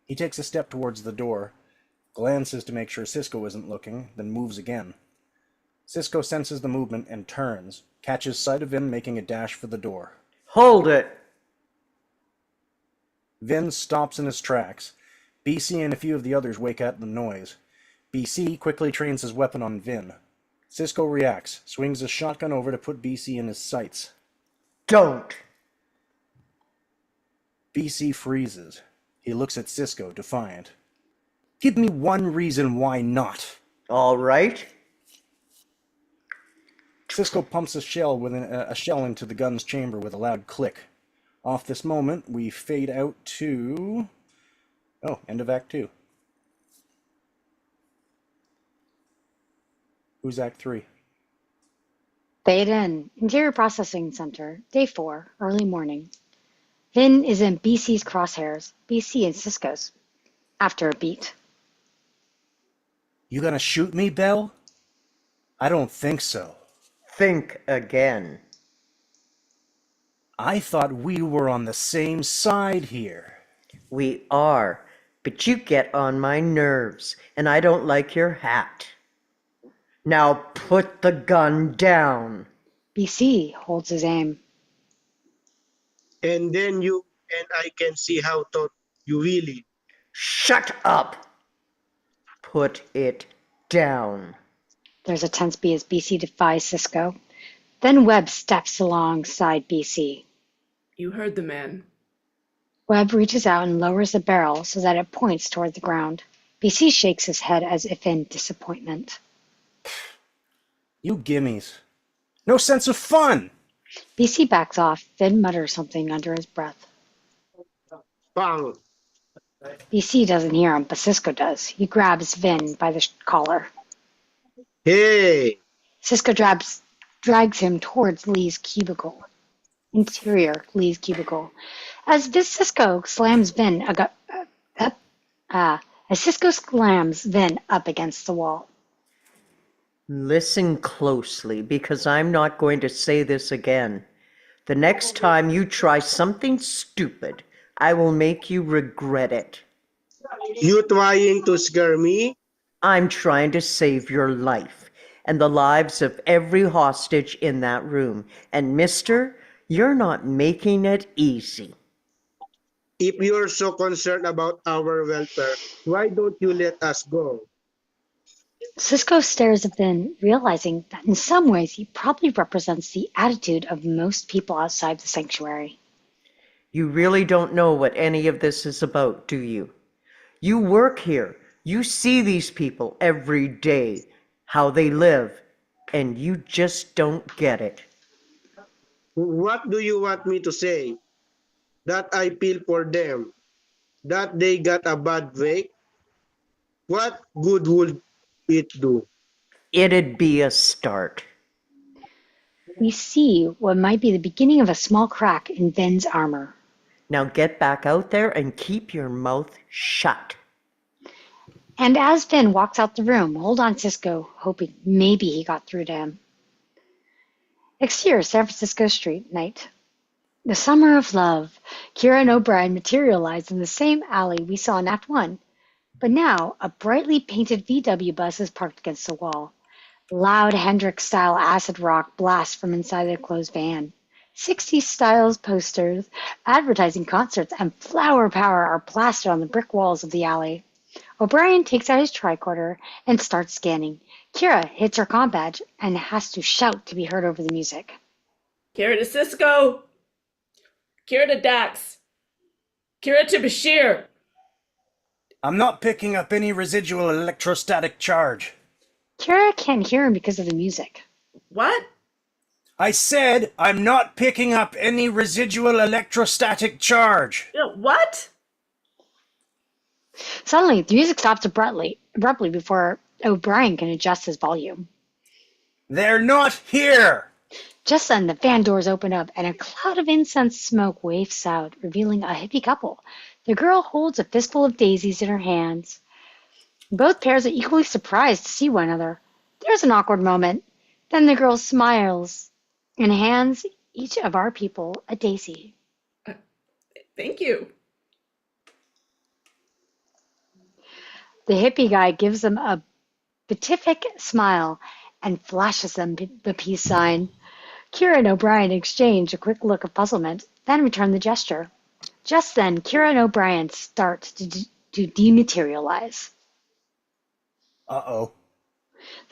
He takes a step towards the door, glances to make sure Cisco isn't looking, then moves again. Cisco senses the movement and turns, catches sight of Vin making a dash for the door. Hold it! Vin stops in his tracks. BC and a few of the others wake at the noise. BC quickly trains his weapon on Vin. Cisco reacts, swings his shotgun over to put BC in his sights. Don't! BC freezes. He looks at Cisco, defiant. Give me one reason why not. All right. Cisco pumps a shell into the gun's chamber with a loud click. Off this moment, we fade out to... end of Act 2. Who's Act 3? Fade in. Interior Processing Center. Day 4. Early morning. Vin is in BC's crosshairs. BC and Cisco's. After a beat. You gonna shoot me, Bell? I don't think so. Think again. I thought we were on the same side here. We are, but you get on my nerves, and I don't like your hat. Now put the gun down. BC holds his aim. And then you and I can see how to you really. Shut up. Put it down. There's a tense beat as BC defies Cisco. Then Webb steps alongside BC. You heard the man. Webb reaches out and lowers the barrel so that it points toward the ground. BC shakes his head as if in disappointment. You gimmies. No sense of fun! BC backs off, then mutters something under his breath. Bang! BC doesn't hear him, but Cisco does. He grabs Vin by the collar. Hey! Cisco drags him towards Lee's cubicle. Interior Lee's cubicle. As Cisco slams Vin up against the wall. Listen closely, because I'm not going to say this again. The next time you try something stupid, I will make you regret it. You trying to scare me? I'm trying to save your life and the lives of every hostage in that room. And mister, you're not making it easy. If you're so concerned about our welfare, why don't you let us go? Cisco stares at Vin, realizing that in some ways he probably represents the attitude of most people outside the sanctuary. You really don't know what any of this is about, do you? You work here. You see these people every day, how they live, and you just don't get it. What do you want me to say? That I feel for them? That they got a bad break? What good would it do? It'd be a start. we see what might be the beginning of a small crack in Ben's armor. Now get back out there and keep your mouth shut. And as Ben walks out the room, hold on Cisco, hoping maybe he got through to him. Exterior, San Francisco street, night. The summer of love. Kira and O'Brien materialized in the same alley we saw in Act 1. But now, a brightly painted VW bus is parked against the wall. Loud Hendrix-style acid rock blasts from inside the closed van. 60s styles posters, advertising concerts, and flower power are plastered on the brick walls of the alley. O'Brien takes out his tricorder and starts scanning. Kira hits her comm badge and has to shout to be heard over the music. Kira to Cisco. Kira to Dax. Kira to Bashir. I'm not picking up any residual electrostatic charge. Kira can't hear him because of the music. What? I said I'm not picking up any residual electrostatic charge. What? Suddenly, the music stops abruptly before O'Brien can adjust his volume. They're not here! Just then, the van doors open up and a cloud of incense smoke wafts out, revealing a hippie couple. The girl holds a fistful of daisies in her hands. Both pairs are equally surprised to see one another. There's an awkward moment. Then the girl smiles and hands each of our people a daisy. Thank you. The hippie guy gives them a beatific smile and flashes them the peace sign. Kira and O'Brien exchange a quick look of puzzlement, then return the gesture. Just then, Kira and O'Brien start to dematerialize. Uh-oh.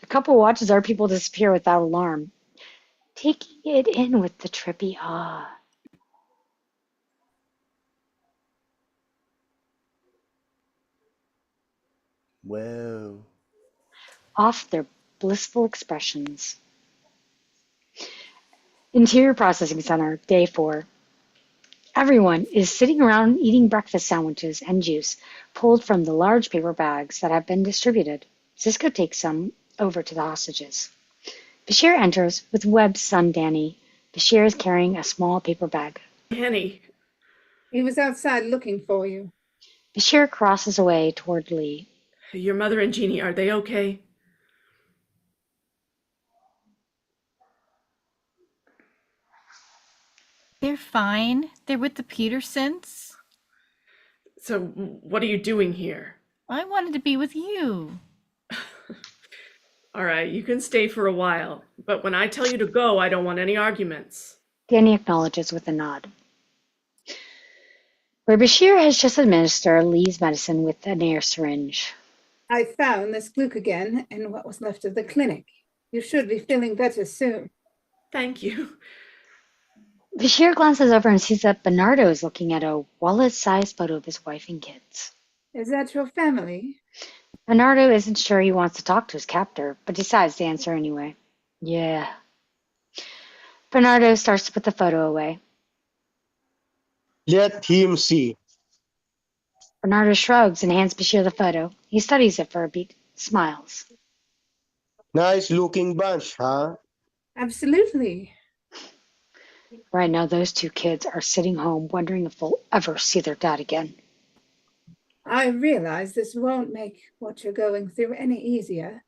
The couple watches our people disappear without alarm, taking it in with the trippy awe. Whoa. Off their blissful expressions. Interior Processing Center, Day 4. Everyone is sitting around eating breakfast sandwiches and juice pulled from the large paper bags that have been distributed. Cisco takes some over to the hostages. Bashir enters with Webb's son Danny. Bashir is carrying a small paper bag. Danny. He was outside looking for you. Bashir crosses away toward Lee. Your mother and Jeannie, are they okay? They're fine. They're with the Petersons. So what are you doing here? I wanted to be with you. All right, you can stay for a while, but when I tell you to go, I don't want any arguments. Danny acknowledges with a nod. Where Bashir has just administered Lee's medicine with an air syringe. I found this glucagon in what was left of the clinic. You should be feeling better soon. Thank you. Bashir glances over and sees that Bernardo is looking at a wallet-sized photo of his wife and kids. Is that your family? Bernardo isn't sure he wants to talk to his captor, but decides to answer anyway. Yeah. Bernardo starts to put the photo away. Let him see. Bernardo shrugs and hands Bashir the photo. He studies it for a beat, smiles. Nice looking bunch, huh? Absolutely. Right now, those two kids are sitting home wondering if they'll ever see their dad again. I realize this won't make what you're going through any easier,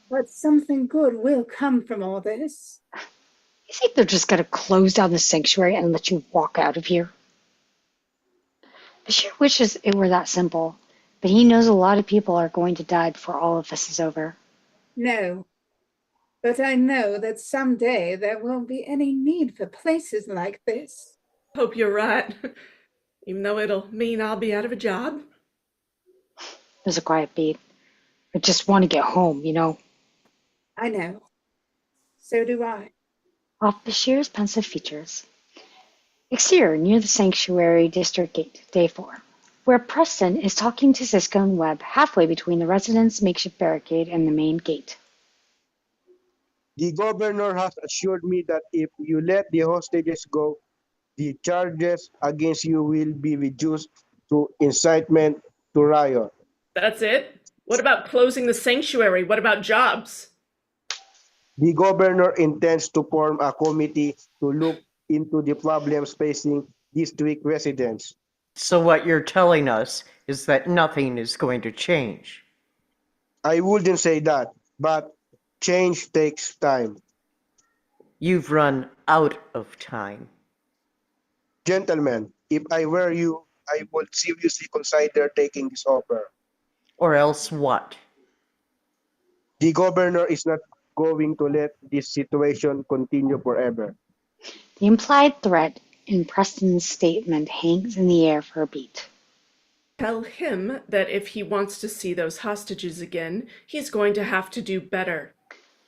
but something good will come from all this. You think they're just going to close down the sanctuary and let you walk out of here? Bashir wishes it were that simple, but he knows a lot of people are going to die before all of this is over. No, but I know that someday there won't be any need for places like this. Hope you're right. Even though it'll mean I'll be out of a job. There's a quiet beat. I just want to get home, you know. I know. So do I. Off Bashir's pensive features. Exterior, near the Sanctuary District Gate, Day 4, where Preston is talking to Cisco and Webb halfway between the residents' makeshift barricade and the main gate. The governor has assured me that if you let the hostages go, the charges against you will be reduced to incitement to riot. That's it? What about closing the sanctuary? What about jobs? The governor intends to form a committee to look into the problems facing district residents. So what you're telling us is that nothing is going to change. I wouldn't say that, but change takes time. You've run out of time. Gentlemen, if I were you, I would seriously consider taking this offer. Or else what? The governor is not going to let this situation continue forever. The implied threat in Preston's statement hangs in the air for a beat. Tell him that if he wants to see those hostages again, he's going to have to do better.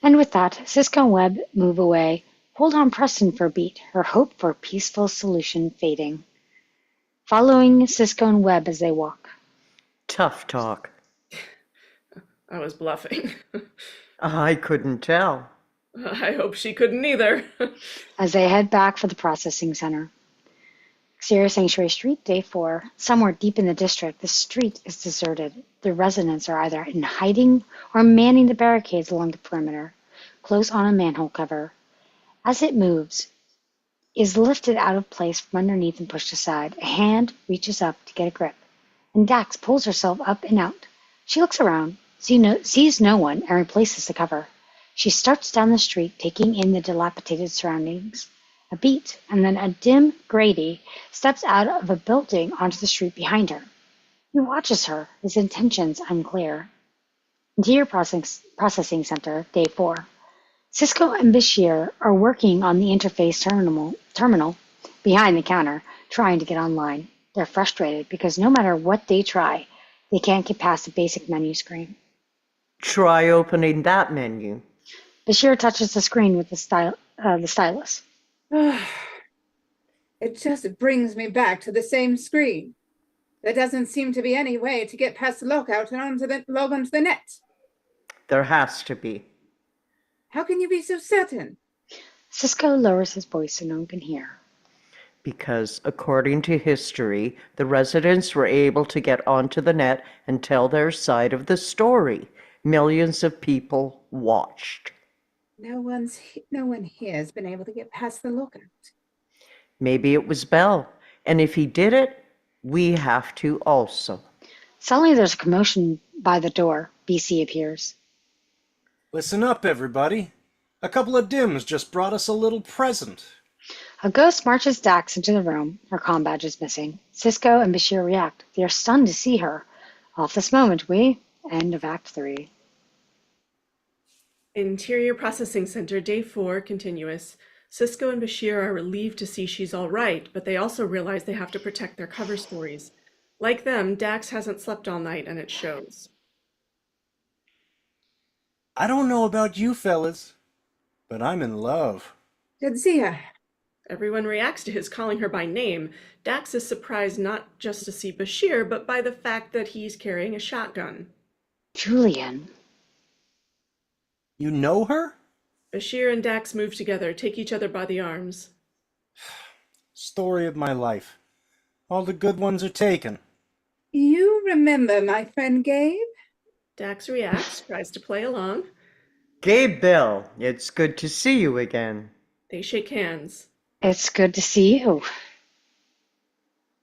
And with that, Cisco and Webb move away. Hold on Preston for a beat, her hope for a peaceful solution fading. Following Cisco and Webb as they walk. Tough talk. I was bluffing. I couldn't tell. I hope she couldn't either. As they head back for the processing center. Exterior Sanctuary Street, day 4. Somewhere deep in the district, the street is deserted. The residents are either in hiding or manning the barricades along the perimeter, close on a manhole cover. As it moves, is lifted out of place from underneath and pushed aside. A hand reaches up to get a grip, and Dax pulls herself up and out. She looks around, sees no one, and replaces the cover. She starts down the street, taking in the dilapidated surroundings. A beat, and then a dim Grady steps out of a building onto the street behind her. He watches her, his intentions unclear. Interior Processing Center, day 4. Cisco and Bashir are working on the interface terminal behind the counter, trying to get online. They're frustrated because no matter what they try, they can't get past the basic menu screen. Try opening that menu. Bashir touches the screen with the stylus. It just brings me back to the same screen. There doesn't seem to be any way to get past the lookout and log onto the net. There has to be. How can you be so certain? Cisco lowers his voice so no one can hear. Because according to history, the residents were able to get onto the net and tell their side of the story. Millions of people watched. No one here has been able to get past the lookout. Maybe it was Bell, and if he did it, we have to also. Suddenly there's a commotion by the door. BC appears. Listen up, everybody. A couple of dims just brought us a little present. A ghost marches Dax into the room. Her comm badge is missing. Cisco and Bashir react. They are stunned to see her. Off this moment, we end of Act 3. Interior Processing Center, day 4, continuous. Cisco and Bashir are relieved to see she's all right, but they also realize they have to protect their cover stories. Like them, Dax hasn't slept all night, and it shows. I don't know about you fellas, but I'm in love. Jadzia, Everyone reacts to his calling her by name. Dax is surprised not just to see Bashir, but by the fact that he's carrying a shotgun. Julian. You know her? Bashir and Dax move together, take each other by the arms. Story of my life. All the good ones are taken. you remember my friend Gabe? Dax reacts, tries to play along. Gabe Bell, it's good to see you again. They shake hands. It's good to see you.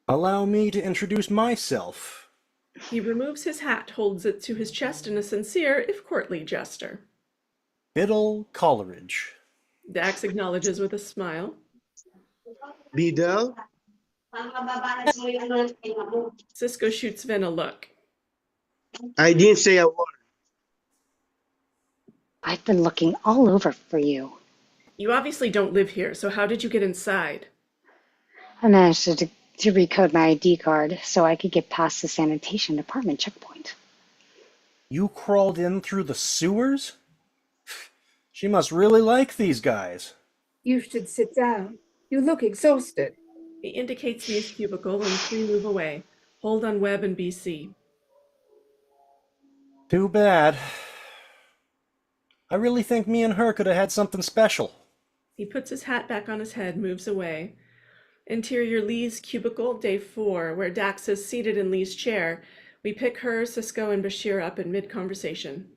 Allow me to introduce myself. He removes his hat, holds it to his chest in a sincere, if courtly gesture. Biddle Coleridge. Dax acknowledges with a smile. Biddle? Cisco shoots Vin a look. I didn't say a word. I've been looking all over for you. You obviously don't live here, so how did you get inside? I managed to recode my ID card so I could get past the sanitation department checkpoint. You crawled in through the sewers? She must really like these guys. You should sit down. You look exhausted. He indicates me his cubicle and 3 move away. Hold on Webb and BC. Too bad. I really think me and her could have had something special. He puts his hat back on his head, moves away. Interior Lee's cubicle, day 4, where Dax is seated in Lee's chair. We pick her, Cisco, and Bashir up in mid-conversation.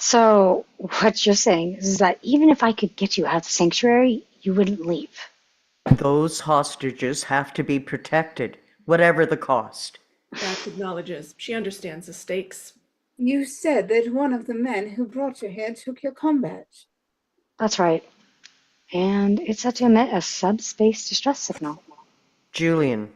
So, what you're saying is that even if I could get you out of the sanctuary, you wouldn't leave. Those hostages have to be protected, whatever the cost. Dax acknowledges. She understands the stakes. You said that one of the men who brought you here took your combat. That's right. And it's set to emit a subspace distress signal. Julian,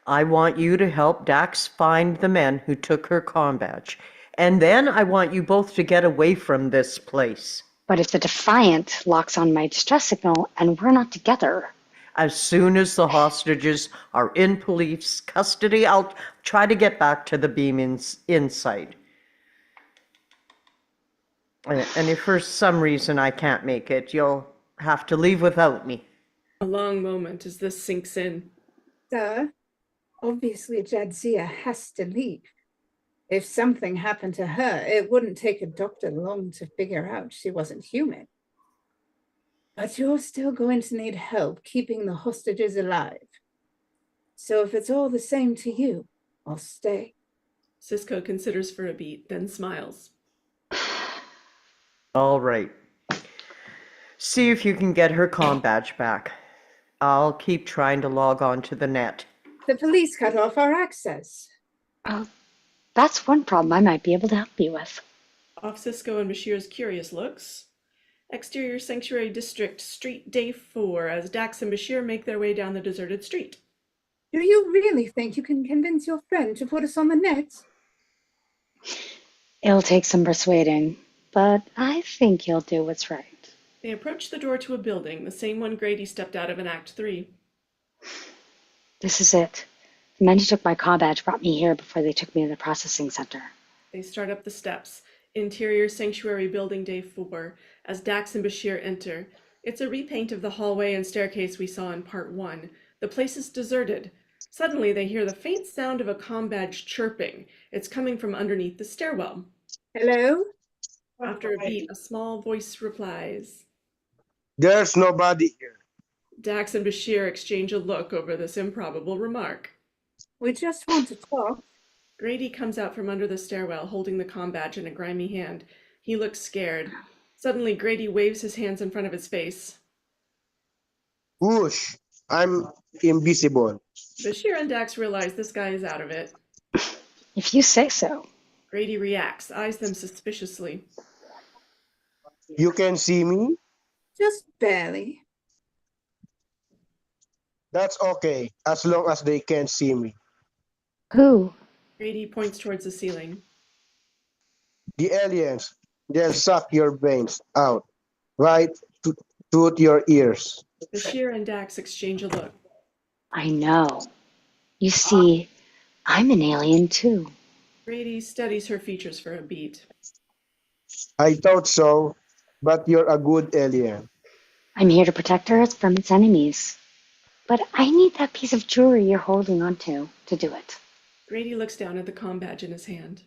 I want you to help Dax find the men who took her comm badge. And then I want you both to get away from this place. But if the Defiant locks on my distress signal and we're not together, As soon as the hostages are in police custody, I'll try to get back to the beam inside. And if for some reason I can't make it, you'll have to leave without me. A long moment as this sinks in. Sir, obviously Jadzia has to leave. If something happened to her, it wouldn't take a doctor long to figure out she wasn't human. But you're still going to need help keeping the hostages alive. So if it's all the same to you, I'll stay. Cisco considers for a beat, then smiles. All right. See if you can get her comm badge back. I'll keep trying to log on to the net. The police cut off our access. oh, that's one problem I might be able to help you with. Off Cisco and Bashir's curious looks. Exterior Sanctuary District, Street Day 4, as Dax and Bashir make their way down the deserted street. Do you really think you can convince your friend to put us on the net? It'll take some persuading, but I think he'll do what's right. They approach the door to a building, the same one Grady stepped out of in Act 3. This is it. The men who took my comm badge brought me here before they took me to the processing center. They start up the steps. Interior Sanctuary Building Day 4, as Dax and Bashir enter. It's a repaint of the hallway and staircase we saw in Part 1. The place is deserted. Suddenly, they hear the faint sound of a comm badge chirping. It's coming from underneath the stairwell. Hello? After a beat, a small voice replies. There's nobody here. Dax and Bashir exchange a look over this improbable remark. We just want to talk. Grady comes out from under the stairwell, holding the comm badge in a grimy hand. He looks scared. Suddenly, Grady waves his hands in front of his face. Whoosh! I'm invisible. Bashir and Dax realize this guy is out of it. If you say so. Grady reacts, eyes them suspiciously. You can see me? Just barely. That's okay, as long as they can see me. Who? Grady points towards the ceiling. The aliens, they'll suck your brains out, right to your ears. Bashir and Dax exchange a look. I know. You see, I'm an alien too. Grady studies her features for a beat. I thought so, but you're a good alien. I'm here to protect Earth from its enemies. But I need that piece of jewelry you're holding onto to do it. Grady looks down at the comm badge in his hand.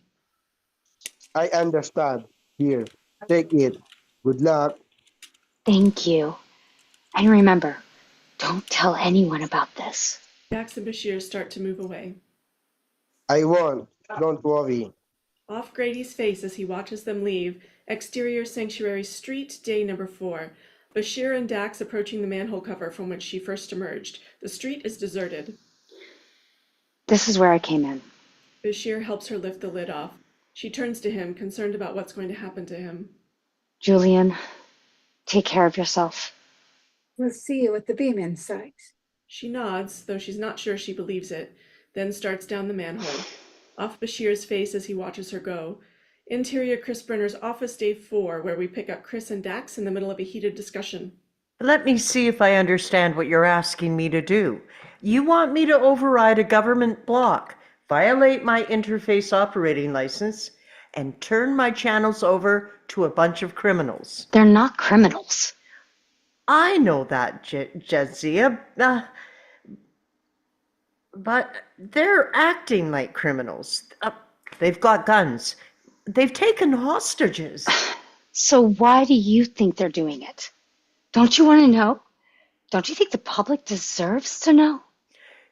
I understand. Here, take it. Good luck. Thank you. And remember, don't tell anyone about this. Dax and Bashir start to move away. I won't. Don't worry. Off Grady's face as he watches them leave, Exterior Sanctuary Street, Day number 4. Bashir and Dax approaching the manhole cover from which she first emerged. The street is deserted. This is where I came in. Bashir helps her lift the lid off. She turns to him, concerned about what's going to happen to him. Julian, take care of yourself. We'll see you at the beam inside. She nods, though she's not sure she believes it, then starts down the manhole. Off Bashir's face as he watches her go. Interior Chris Brenner's office, Day 4, where we pick up Chris and Dax in the middle of a heated discussion. Let me see if I understand what you're asking me to do. You want me to override a government block, violate my interface operating license, and turn my channels over to a bunch of criminals. They're not criminals. I know that, Jadzia, but they're acting like criminals. They've got guns. They've taken hostages. So why do you think they're doing it? Don't you want to know? Don't you think the public deserves to know?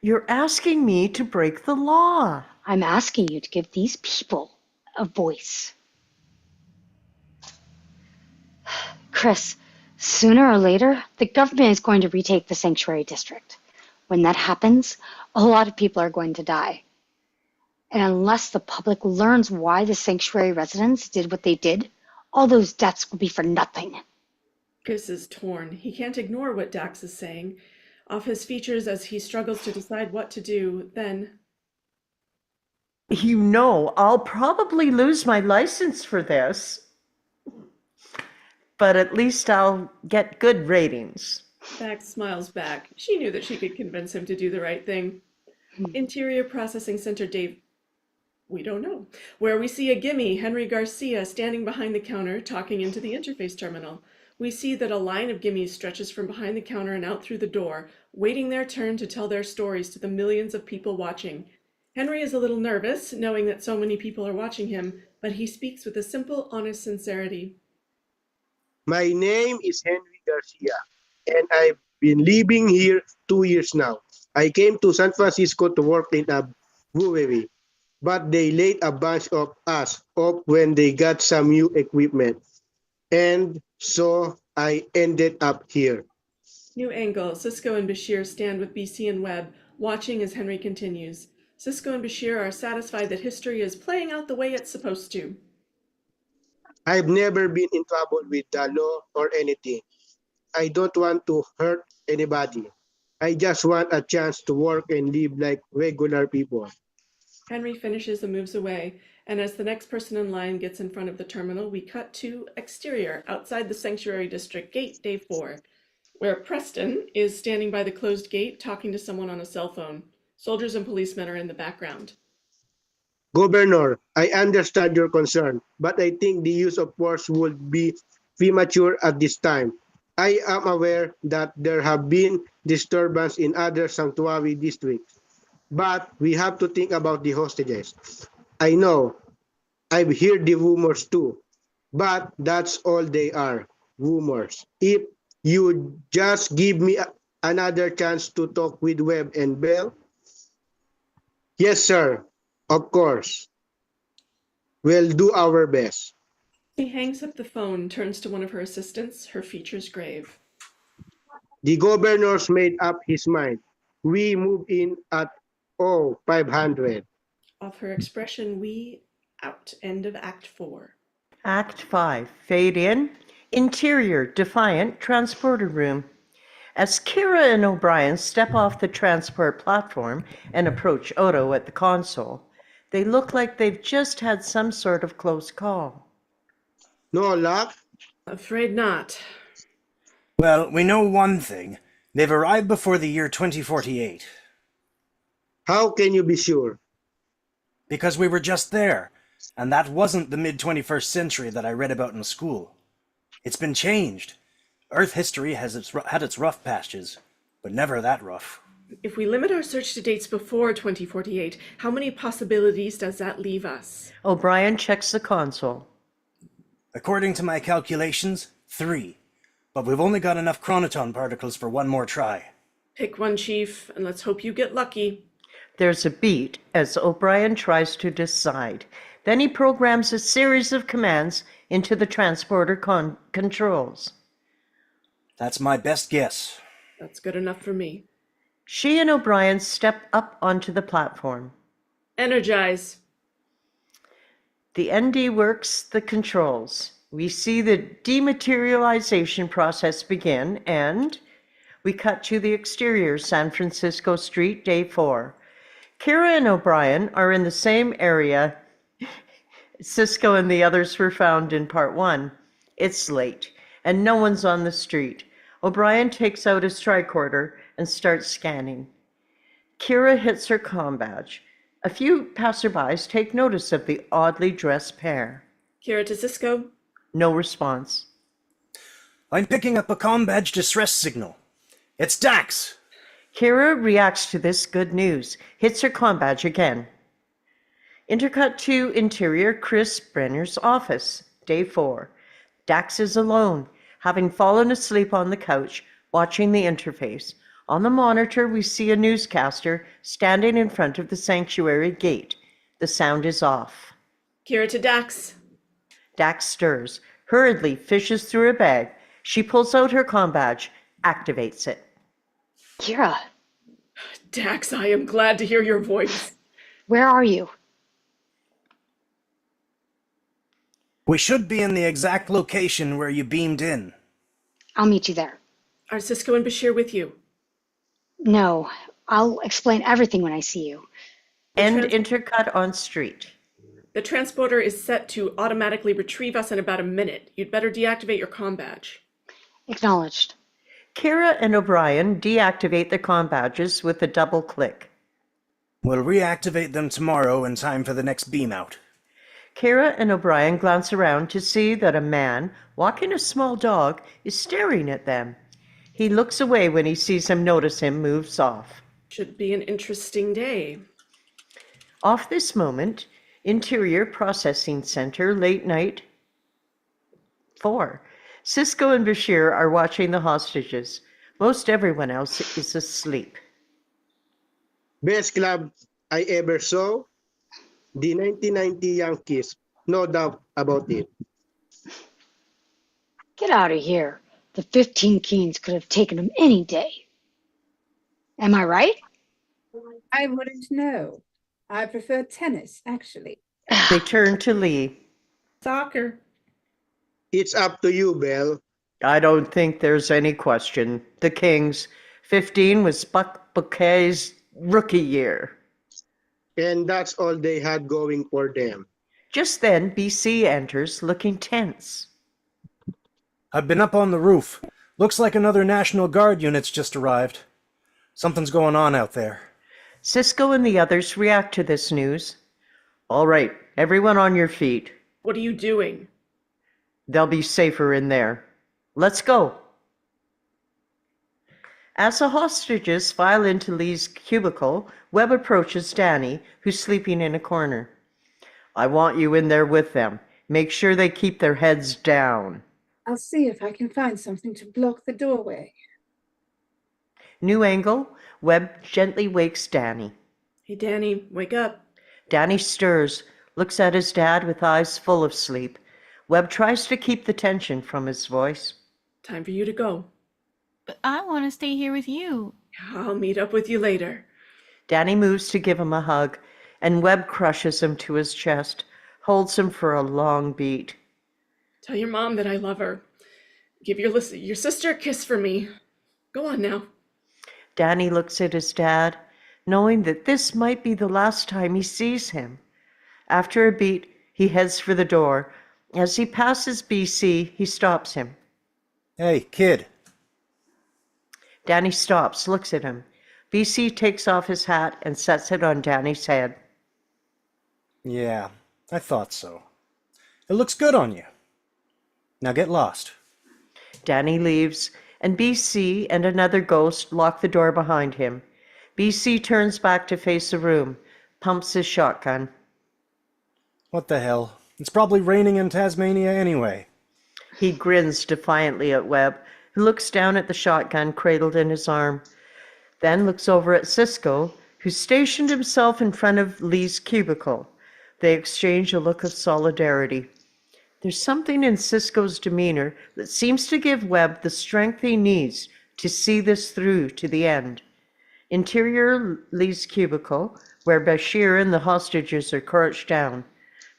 You're asking me to break the law. I'm asking you to give these people a voice. Chris, sooner or later, the government is going to retake the sanctuary district. When that happens, a lot of people are going to die. And unless the public learns why the sanctuary residents did what they did, all those deaths will be for nothing. Chris is torn. He can't ignore what Dax is saying. Off his features as he struggles to decide what to do, then You know, I'll probably lose my license for this, but at least I'll get good ratings. Dax smiles back. She knew that she could convince him to do the right thing. Interior Processing Center Dave, we don't know, where we see a gimme, Henry Garcia, standing behind the counter talking into the interface terminal. We see that a line of gimmies stretches from behind the counter and out through the door, waiting their turn to tell their stories to the millions of people watching. Henry is a little nervous, knowing that so many people are watching him, but he speaks with a simple, honest sincerity. My name is Henry Garcia, and I've been living here 2 years now. I came to San Francisco to work in a brewery, but they laid a bunch of us off when they got some new equipment. And so I ended up here. New angle. Cisco and Bashir stand with BC and Webb, watching as Henry continues. Cisco and Bashir are satisfied that history is playing out the way it's supposed to. I've never been in trouble with the law or anything. I don't want to hurt anybody. I just want a chance to work and live like regular people. Henry finishes and moves away, and as the next person in line gets in front of the terminal, we cut to exterior, outside the Sanctuary District Gate, Day 4, where Preston is standing by the closed gate talking to someone on a cell phone. Soldiers and policemen are in the background. Governor, I understand your concern, but I think the use of force would be premature at this time. I am aware that there have been disturbance in other sanctuary districts, but we have to think about the hostages. I know, I've heard the rumors too, but that's all they are, rumors. If you just give me another chance to talk with Webb and Bell. Yes, sir, of course. We'll do our best. She hangs up the phone, turns to one of her assistants, her features grave. The governor's made up his mind. We move in at 500. Off her expression, we out. End of Act 4. Act 5, fade in, interior, defiant, transporter room. As Kira and O'Brien step off the transport platform and approach Odo at the console, they look like they've just had some sort of close call. No luck? Afraid not. Well, we know one thing. They've arrived before the year 2048. How can you be sure? Because we were just there. And that wasn't the mid-21st century that I read about in school. It's been changed. Earth history has had its rough patches, but never that rough. If we limit our search to dates before 2048, how many possibilities does that leave us? O'Brien checks the console. According to my calculations, 3. But we've only got enough chronoton particles for one more try. Pick one, Chief, and let's hope you get lucky. There's a beat as O'Brien tries to decide. Then he programs a series of commands into the transporter controls. That's my best guess. That's good enough for me. She and O'Brien step up onto the platform. Energize. The ND works the controls. We see the dematerialization process begin, and we cut to the exterior, San Francisco Street, Day 4. Kira and O'Brien are in the same area Cisco and the others were found in Part 1. It's late, and no one's on the street. O'Brien takes out his tricorder and starts scanning. Kira hits her comm badge. A few passerbys take notice of the oddly dressed pair. Kira to Cisco. No response. I'm picking up a comm badge distress signal. It's Dax! Kira reacts to this good news, hits her comm badge again. Intercut to interior Chris Brenner's office, Day 4. Dax is alone, having fallen asleep on the couch, watching the interface. On the monitor, we see a newscaster standing in front of the sanctuary gate. The sound is off. Kira to Dax. Dax stirs, hurriedly fishes through a bag, She pulls out her comm badge, activates it. Kira, Dax, I am glad to hear your voice. where are you? We should be in the exact location where you beamed in. I'll meet you there. Are Cisco and Bashir with you? No, I'll explain everything when I see you. End intercut on street. The transporter is set to automatically retrieve us in about a minute. You'd better deactivate your comm badge. Acknowledged. Kira and O'Brien deactivate their comm badges with a double click. We'll reactivate them tomorrow in time for the next beam out. Kira and O'Brien glance around to see that a man, walking a small dog, is staring at them. He looks away when he sees him notice him, moves off. Should be an interesting day. Off this moment, Interior Processing Center, late night 4. Cisco and Bashir are watching the hostages. Most everyone else is asleep. Best club I ever saw, the 1990 Yankees, no doubt about it. Get out of here. The 15 Kings could have taken him any day. Am I right? I wouldn't know. I prefer tennis, actually. They turn to Lee. Soccer. It's up to you, Belle. I don't think there's any question. The Kings. 15 was Buck Bouquet's rookie year. And that's all they had going for them. Just then, BC enters, looking tense. I've been up on the roof. Looks like another National Guard unit's just arrived. Something's going on out there. Cisco and the others react to this news. All right, everyone on your feet. What are you doing? They'll be safer in there. Let's go. As the hostages file into Lee's cubicle, Webb approaches Danny, who's sleeping in a corner. I want you in there with them. Make sure they keep their heads down. I'll see if I can find something to block the doorway. New angle, Webb gently wakes Danny. Hey, Danny, wake up. Danny stirs, looks at his dad with eyes full of sleep. Webb tries to keep the tension from his voice. Time for you to go. But I want to stay here with you. I'll meet up with you later. Danny moves to give him a hug, and Webb crushes him to his chest, holds him for a long beat. Tell your mom that I love her. Give your sister a kiss for me. Go on now. Danny looks at his dad, knowing that this might be the last time he sees him. After a beat, he heads for the door. As he passes BC, he stops him. Hey, kid. Danny stops, looks at him. BC takes off his hat and sets it on Danny's head. Yeah, I thought so. It looks good on you. Now get lost. Danny leaves, and BC and another ghost lock the door behind him. BC turns back to face the room, pumps his shotgun. What the hell? It's probably raining in Tasmania anyway. He grins defiantly at Webb, who looks down at the shotgun cradled in his arm, then looks over at Cisco, who stationed himself in front of Lee's cubicle. They exchange a look of solidarity. There's something in Cisco's demeanor that seems to give Webb the strength he needs to see this through to the end. Interior Lee's cubicle, where Bashir and the hostages are crouched down.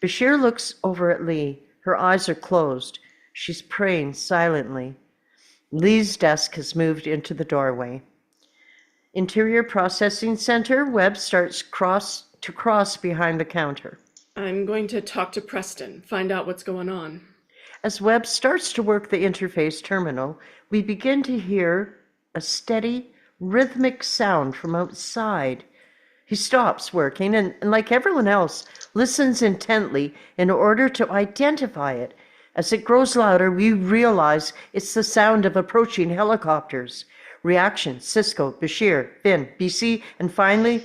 Bashir looks over at Lee. Her eyes are closed. She's praying silently. Lee's desk has moved into the doorway. Interior Processing Center, Webb starts to cross behind the counter. I'm going to talk to Preston, find out what's going on. As Webb starts to work the interface terminal, we begin to hear a steady, rhythmic sound from outside. He stops working and, like everyone else, listens intently in order to identify it. As it grows louder, we realize it's the sound of approaching helicopters. Reaction: Cisco, Bashir, Finn, BC, and finally...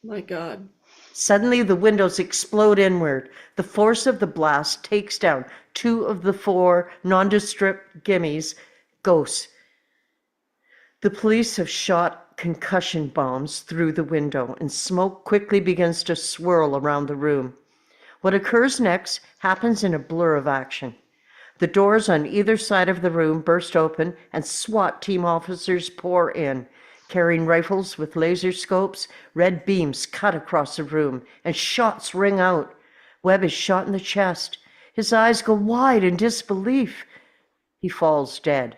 My God. Suddenly, the windows explode inward. The force of the blast takes down 2 of the 4 nondescript gimmies, ghosts. The police have shot concussion bombs through the window, and smoke quickly begins to swirl around the room. What occurs next happens in a blur of action. The doors on either side of the room burst open and SWAT team officers pour in, carrying rifles with laser scopes. Red beams cut across the room and shots ring out. Webb is shot in the chest. His eyes go wide in disbelief. He falls dead,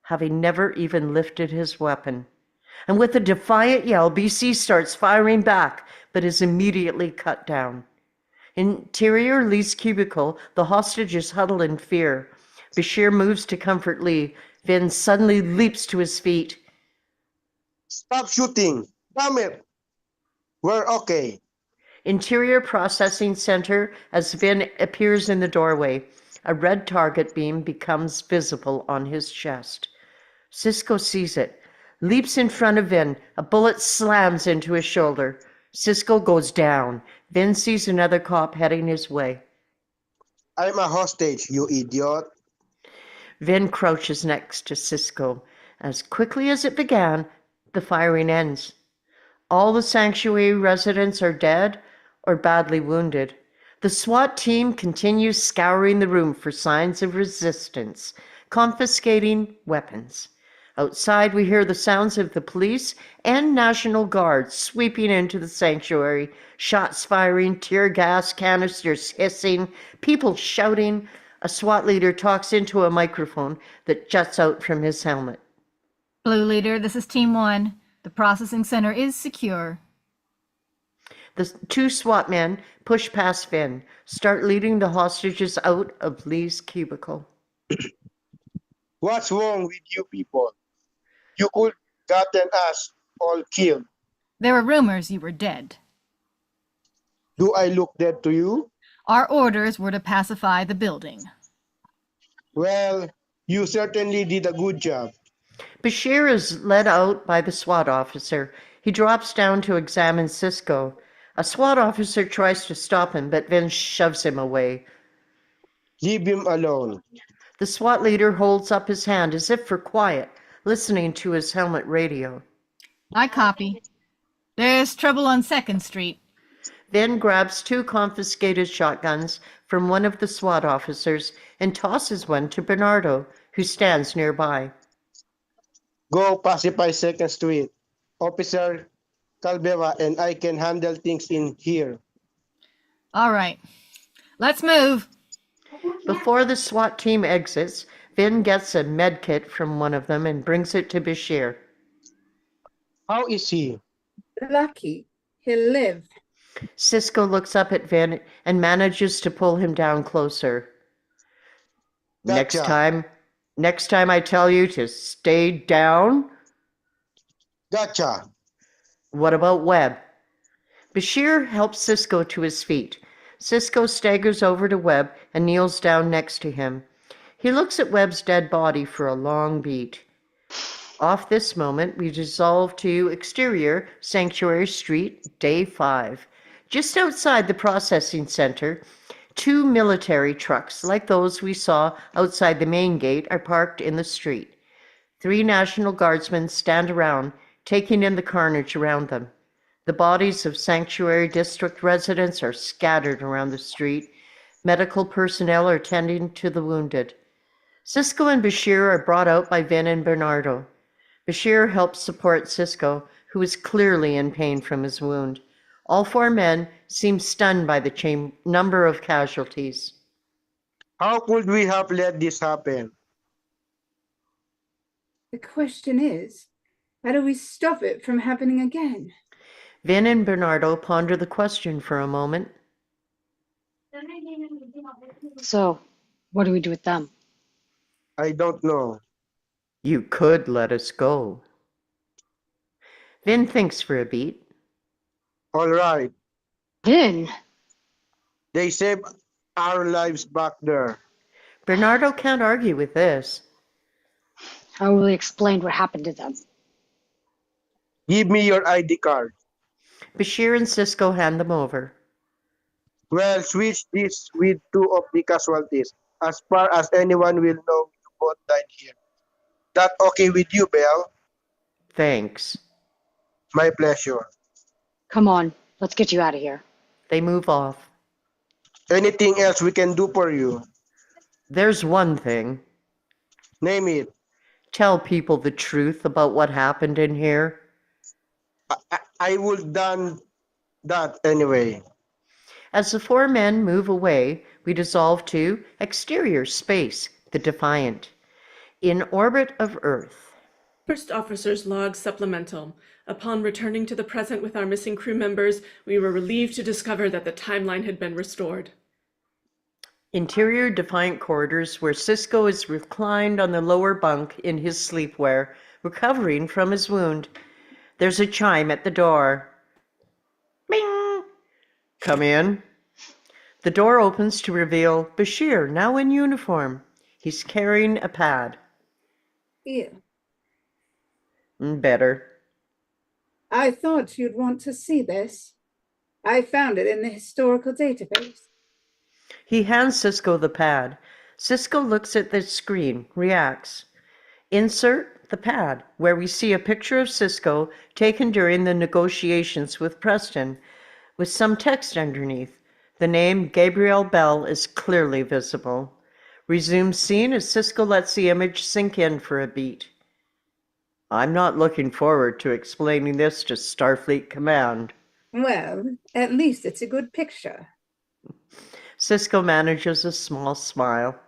having never even lifted his weapon. And with a defiant yell, BC starts firing back, but is immediately cut down. Interior Lee's cubicle, the hostages huddle in fear. Bashir moves to comfort Lee. Vin suddenly leaps to his feet. Stop shooting. Damn it. We're okay. Interior Processing Center, as Vin appears in the doorway, a red target beam becomes visible on his chest. Cisco sees it, leaps in front of Vin. A bullet slams into his shoulder. Cisco goes down. Vin sees another cop heading his way. I'm a hostage, you idiot. Vin crouches next to Cisco. As quickly as it began, the firing ends. All the sanctuary residents are dead or badly wounded. The SWAT team continues scouring the room for signs of resistance, confiscating weapons. Outside, we hear the sounds of the police and National Guard sweeping into the sanctuary, shots firing, tear gas canisters hissing, people shouting. A SWAT leader talks into a microphone that juts out from his helmet. Blue Leader, this is Team 1. The processing center is secure. The two SWAT men push past Vin, start leading the hostages out of Lee's cubicle. What's wrong with you people? You could gotten us all killed. There were rumors you were dead. Do I look dead to you? Our orders were to pacify the building. Well, you certainly did a good job. Bashir is led out by the SWAT officer. He drops down to examine Cisco. A SWAT officer tries to stop him, but Vin shoves him away. Leave him alone. The SWAT leader holds up his hand as if for quiet, listening to his helmet radio. I copy. There's trouble on 2nd Street. Vin grabs two confiscated shotguns from one of the SWAT officers and tosses one to Bernardo, who stands nearby. Go pacify 2nd Street. Officer Calvera and I can handle things in here. All right. Let's move. Before the SWAT team exits, Vin gets a med kit from one of them and brings it to Bashir. How is he? Lucky. He'll live. Cisco looks up at Vin and manages to pull him down closer. Gotcha. Next time I tell you to stay down. Gotcha. What about Webb? Bashir helps Cisco to his feet. Cisco staggers over to Webb and kneels down next to him. He looks at Webb's dead body for a long beat. Off this moment, we dissolve to exterior Sanctuary Street, day 5. Just outside the processing center, 2 military trucks like those we saw outside the main gate are parked in the street. 3 National Guardsmen stand around, taking in the carnage around them. The bodies of Sanctuary District residents are scattered around the street. Medical personnel are tending to the wounded. Cisco and Bashir are brought out by Vin and Bernardo. Bashir helps support Cisco, who is clearly in pain from his wound. All 4 men seem stunned by the number of casualties. How could we have let this happen? The question is, how do we stop it from happening again? Vin and Bernardo ponder the question for a moment. So, what do we do with them? I don't know. You could let us go. Vin thinks for a beat. All right. Vin! They saved our lives back there. Bernardo can't argue with this. How will we explain what happened to them? Give me your ID card. Bashir and Cisco hand them over. Well, switch this with 2 of the casualties. As far as anyone will know, you both died here. That okay with you, Belle? Thanks. My pleasure. Come on, let's get you out of here. They move off. Anything else we can do for you? There's one thing. Name it. Tell people the truth about what happened in here. I would done that anyway. As the four men move away, we dissolve to exterior space, the Defiant, in orbit of Earth. First Officer's Log Supplemental. Upon returning to the present with our missing crew members, we were relieved to discover that the timeline had been restored. Interior Defiant quarters where Cisco is reclined on the lower bunk in his sleepwear, recovering from his wound. There's a chime at the door. Bing! Come in. The door opens to reveal Bashir, now in uniform. He's carrying a pad. Ew. Better. I thought you'd want to see this. I found it in the historical database. He hands Cisco the pad. Cisco looks at the screen, reacts. Insert the pad, where we see a picture of Cisco taken during the negotiations with Preston, with some text underneath. The name Gabriel Bell is clearly visible. Resume scene as Cisco lets the image sink in for a beat. I'm not looking forward to explaining this to Starfleet Command. Well, at least it's a good picture. Cisco manages a small smile.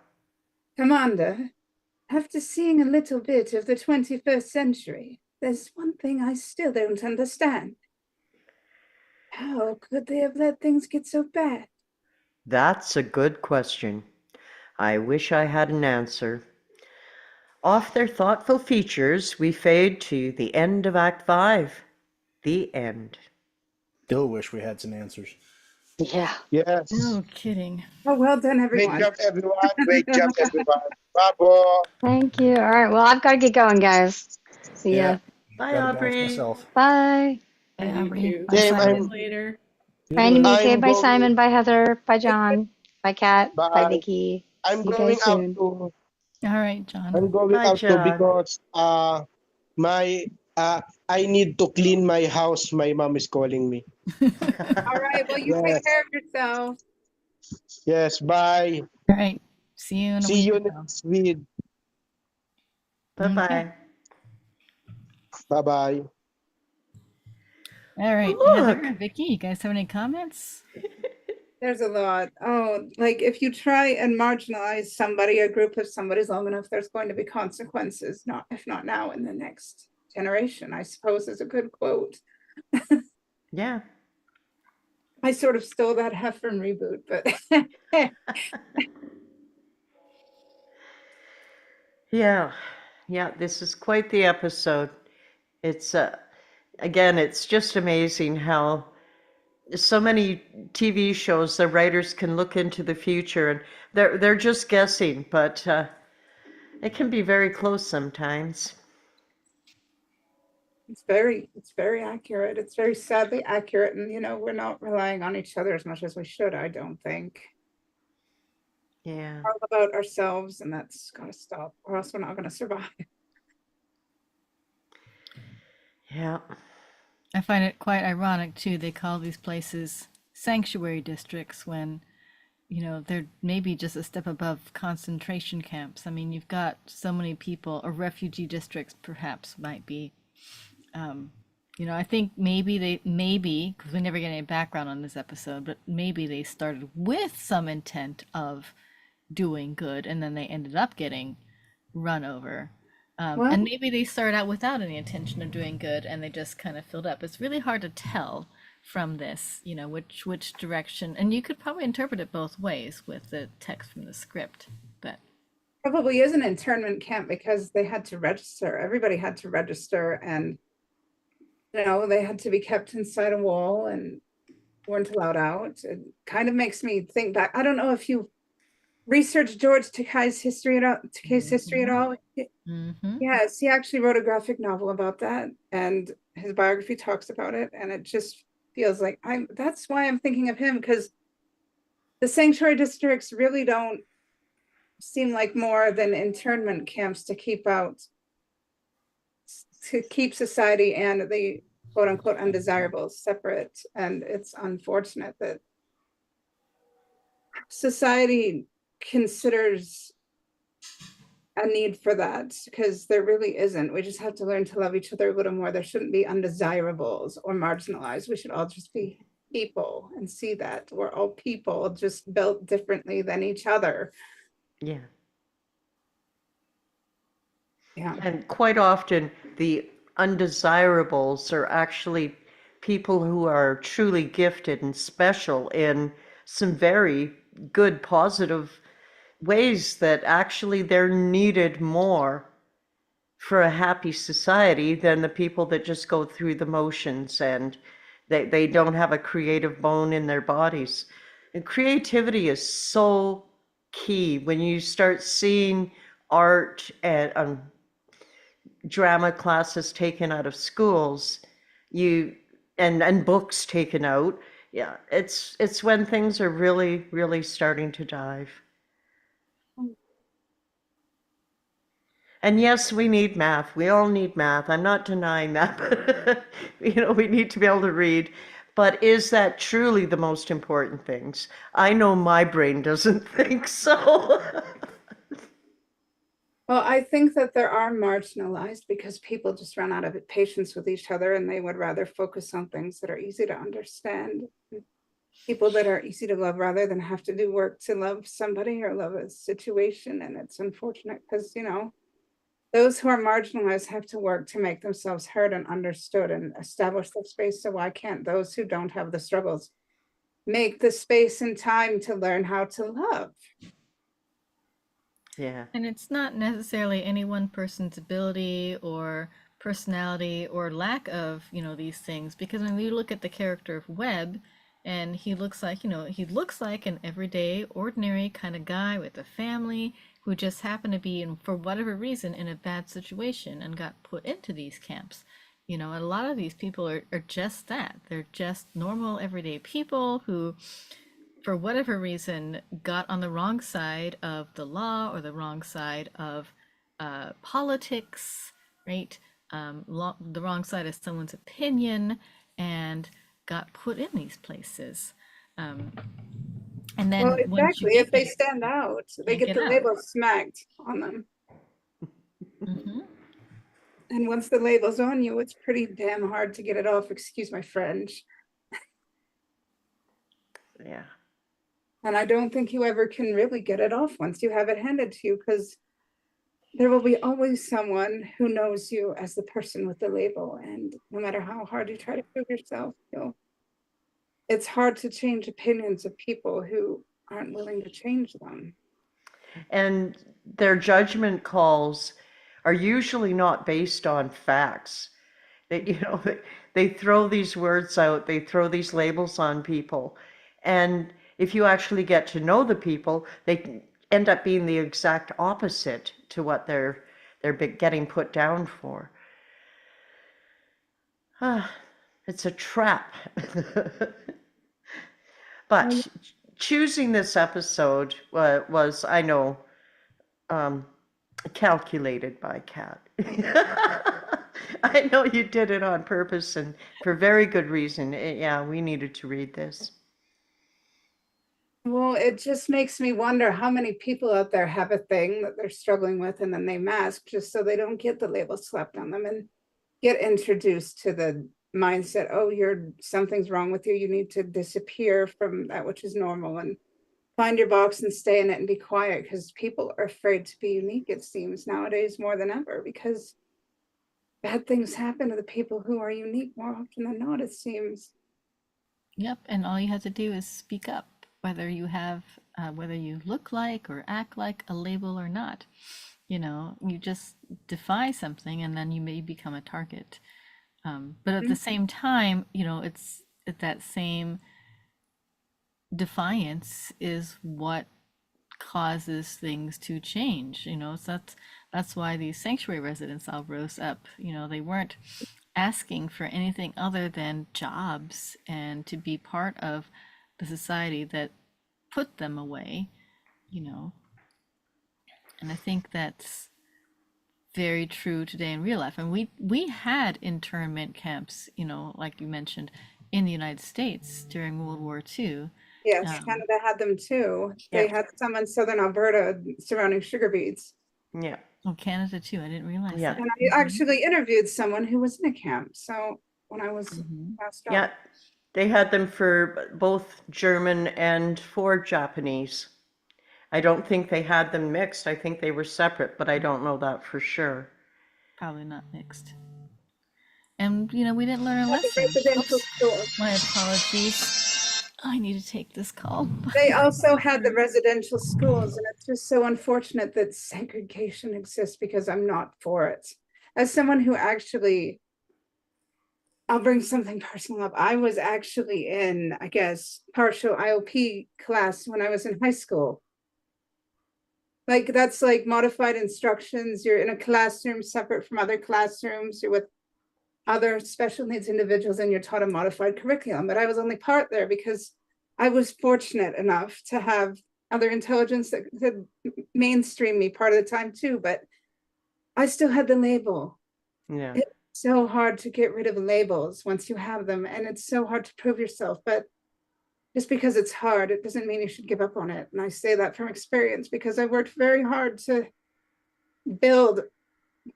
Commander, after seeing a little bit of the 21st century, there's one thing I still don't understand. How could they have let things get so bad? That's a good question. I wish I had an answer. Off their thoughtful features, we fade to the end of Act 5. The end. Still wish we had some answers. Yeah. Yes. No kidding. Oh, well done, Great everyone. job, everyone. Great job, everyone. Bravo. Thank you. All right. Well, I've got to get going, guys. See ya. Yeah. Bye, Gotta bounce Aubrey. myself. Bye. Bye, And you Aubrey. too. Bye, Same, Simon. Later. Bye, Namika. I'm Bye, going. Simon. Bye, Heather. Bye, John. Bye, Kat. Bye, Bye. Vicky. I'm See you going guys out soon. to. All right, John. I'm going Bye, out to John. because my I need to clean my house. My mom is calling me. All right, well, you Yes. take care of yourself. Yes. Bye. All right. See you in a See week you or so. next week. Bye-bye. Okay. Bye bye. All right, Look. Heather and Vicky, you guys have any comments? There's a lot. Oh, like if you try and marginalize somebody, a group of somebody's long enough, there's going to be consequences, not if not now, in the next generation, I suppose is a good quote. Yeah. I sort of stole that half from Reboot, but Yeah. Yeah, this is quite the episode. It's again, it's just amazing how so many TV shows, the writers can look into the future and they're just guessing, but it can be very close sometimes. it's very accurate. It's very sadly accurate. And, we're not relying on each other as much as we should, I don't think. Yeah. We're all about ourselves, and that's got to stop, or else we're not going to survive. Yeah. I find it quite ironic too. They call these places sanctuary districts when, they're maybe just a step above concentration camps. I mean, you've got so many people, or refugee districts perhaps might be. I think maybe because we never get any background on this episode, but maybe they started with some intent of doing good and then they ended up getting run over. Well- And maybe they started out without any intention of doing good and they just kind of filled up. It's really hard to tell from this, which direction. And you could probably interpret it both ways with the text from the script. But Probably is an internment camp because they had to register. Everybody had to register, and they had to be kept inside a wall and weren't allowed out. It kind of makes me think back. I don't know if you researched George Takei's history at all. mhm. Yes, he actually wrote a graphic novel about that, and his biography talks about it, and it just feels like that's why I'm thinking of him, because the sanctuary districts really don't seem like more than internment camps to keep society and the quote unquote undesirables separate. And it's unfortunate that society considers a need for that, because there really isn't. We just have to learn to love each other a little more. There shouldn't be undesirables or marginalized. We should all just be people and see that we're all people, just built differently than each other. Yeah. Yeah. And quite often, the undesirables are actually people who are truly gifted and special in some very good, positive ways that actually they're needed more for a happy society than the people that just go through the motions and they don't have a creative bone in their bodies. And creativity is so key when you start seeing art and drama classes taken out of schools, you and books taken out. Yeah, it's when things are really, really starting to dive. And yes, we need math. We all need math. I'm not denying that, but we need to be able to read. But is that truly the most important things? I know my brain doesn't think so. Well, I think that there are marginalized because people just run out of patience with each other and they would rather focus on things that are easy to understand. People that are easy to love rather than have to do work to love somebody or love a situation. And it's unfortunate because, those who are marginalized have to work to make themselves heard and understood and establish their space. So why can't those who don't have the struggles make the space and time to learn how to love? Yeah. And it's not necessarily any one person's ability or personality or lack of, these things. Because when we look at the character of Webb, and he looks like, he looks like an everyday, ordinary kind of guy with a family who just happened to be in, for whatever reason, in a bad situation and got put into these camps. And a lot of these people are just that. They're just normal, everyday people who, for whatever reason, got on the wrong side of the law or the wrong side of politics, right? The wrong side of someone's opinion, and got put in these places. And Well, then once you exactly. get If they there, stand out, they can't get get the out. label smacked on them. Hmm. And once the label's on you, it's pretty damn hard to get it off. Excuse my French. Yeah. And I don't think you ever can really get it off once you have it handed to you, because there will be always someone who knows you as the person with the label. And no matter how hard you try to prove yourself, it's hard to change opinions of people who aren't willing to change them. And their judgment calls are usually not based on facts. They throw these words out, they throw these labels on people. And if you actually get to know the people, they end up being the exact opposite to what they're getting put down for. It's a trap. But choosing this episode was, I know, calculated by Kat. I know you did it on purpose and for very good reason. Yeah, we needed to read this. Well, it just makes me wonder how many people out there have a thing that they're struggling with and then they mask just so they don't get the label slapped on them and get introduced to the mindset, oh, something's wrong with you. You need to disappear from that which is normal and find your box and stay in it and be quiet, because people are afraid to be unique, it seems, nowadays more than ever, because bad things happen to the people who are unique more often than not, it seems. Yep, and all you have to do is speak up, whether whether you look like or act like a label or not. You just defy something, and then you may become a target. But at the same time, it's that same defiance is what causes things to change. So that's why these sanctuary residents all rose up. They weren't asking for anything other than jobs and to be part of the society that put them away, you know. And I think that's very true today in real life. And we had internment camps, like you mentioned, in the United States during World War II. Yes, Um, Canada had them too. They Yeah. had some in southern Alberta surrounding sugar beets. Yeah. oh, Canada too. I didn't realize Yeah. that. And I actually interviewed someone who was in a camp. So when I was Mhm. passed Yeah. up. They had them for both German and for Japanese. I don't think they had them mixed. I think they were separate, but I don't know that for sure. Probably not mixed. And we didn't learn a At the lesson. residential Oops, school. my apologies. I need to take this call. They also had the residential schools, and it's just so unfortunate that segregation exists because I'm not for it. As someone who actually, I'll bring something personal up. I was actually in, I guess, partial IOP class when I was in high school. Like that's like modified instructions. You're in a classroom separate from other classrooms. You're with other special needs individuals and you're taught a modified curriculum. But I was only part there because I was fortunate enough to have other intelligence that could mainstream me part of the time too. But I still had the label. Yeah. It's so hard to get rid of labels once you have them, and it's so hard to prove yourself. But just because it's hard, it doesn't mean you should give up on it. And I say that from experience because I worked very hard to build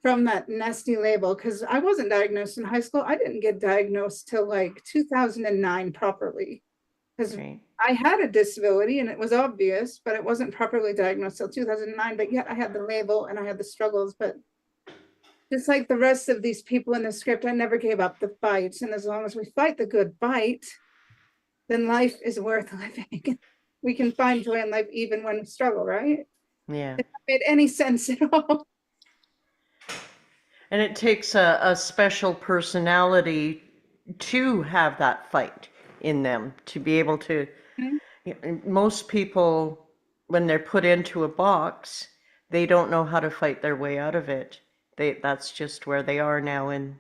from that nasty label because I wasn't diagnosed in high school. I didn't get diagnosed till like 2009 properly because Right. I had a disability and it was obvious, but it wasn't properly diagnosed till 2009. But yet I had the label and I had the struggles. But just like the rest of these people in the script, I never gave up the fight. And as long as we fight the good fight, then life is worth living. We can find joy in life even when we struggle, right? Yeah. If that made any sense at all. And it takes a special personality to have that fight in them, to be able to. Most people, when they're put into a box, they don't know how to fight their way out of it. That's just where they are now. And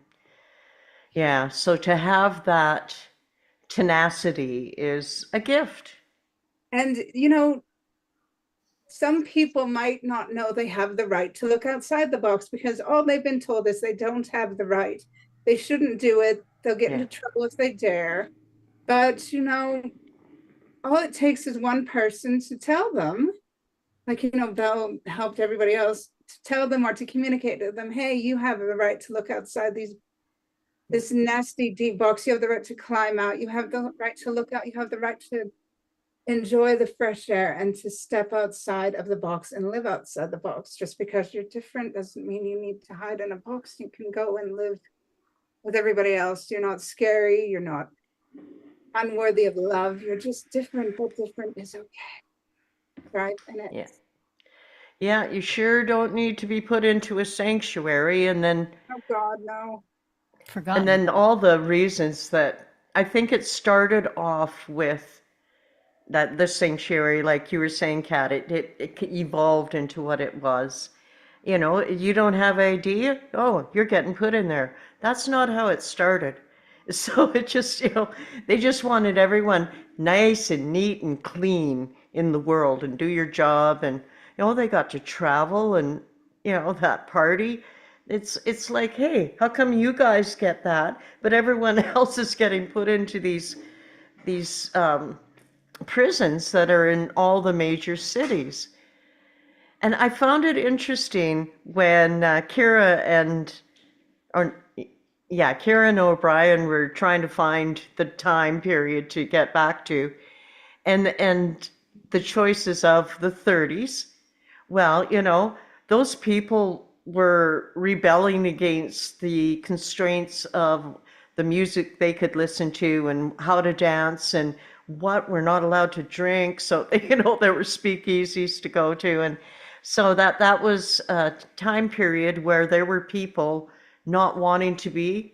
yeah, so to have that tenacity is a gift. And, some people might not know they have the right to look outside the box because all they've been told is they don't have the right. They shouldn't do it. They'll get Yeah. into trouble if they dare. But, all it takes is one person to tell them, like, Belle helped everybody else to tell them or to communicate to them, hey, you have the right to look outside this nasty deep box. You have the right to climb out. You have the right to look out. You have the right to enjoy the fresh air and to step outside of the box and live outside the box. Just because you're different doesn't mean you need to hide in a box. You can go and live with everybody else. You're not scary. You're not unworthy of love. You're just different, but different is okay. Right? And Yeah. it's, Yeah, you sure don't need to be put into a sanctuary oh God, no. and Forgotten. then all the reasons that I think it started off with that the sanctuary, like you were saying, Kat, it evolved into what it was. You don't have ID? Oh, you're getting put in there. That's not how it started. So it just, they just wanted everyone nice and neat and clean in the world and do your job. And, they got to travel and, that party. It's like, hey, how come you guys get that, but everyone else is getting put into these prisons that are in all the major cities? And I found it interesting when or Kira and O'Brien were trying to find the time period to get back to, and the choices of the 30s. Well, those people were rebelling against the constraints of the music they could listen to and how to dance and what we're not allowed to drink. So, there were speakeasies to go to. And so that was a time period where there were people not wanting to be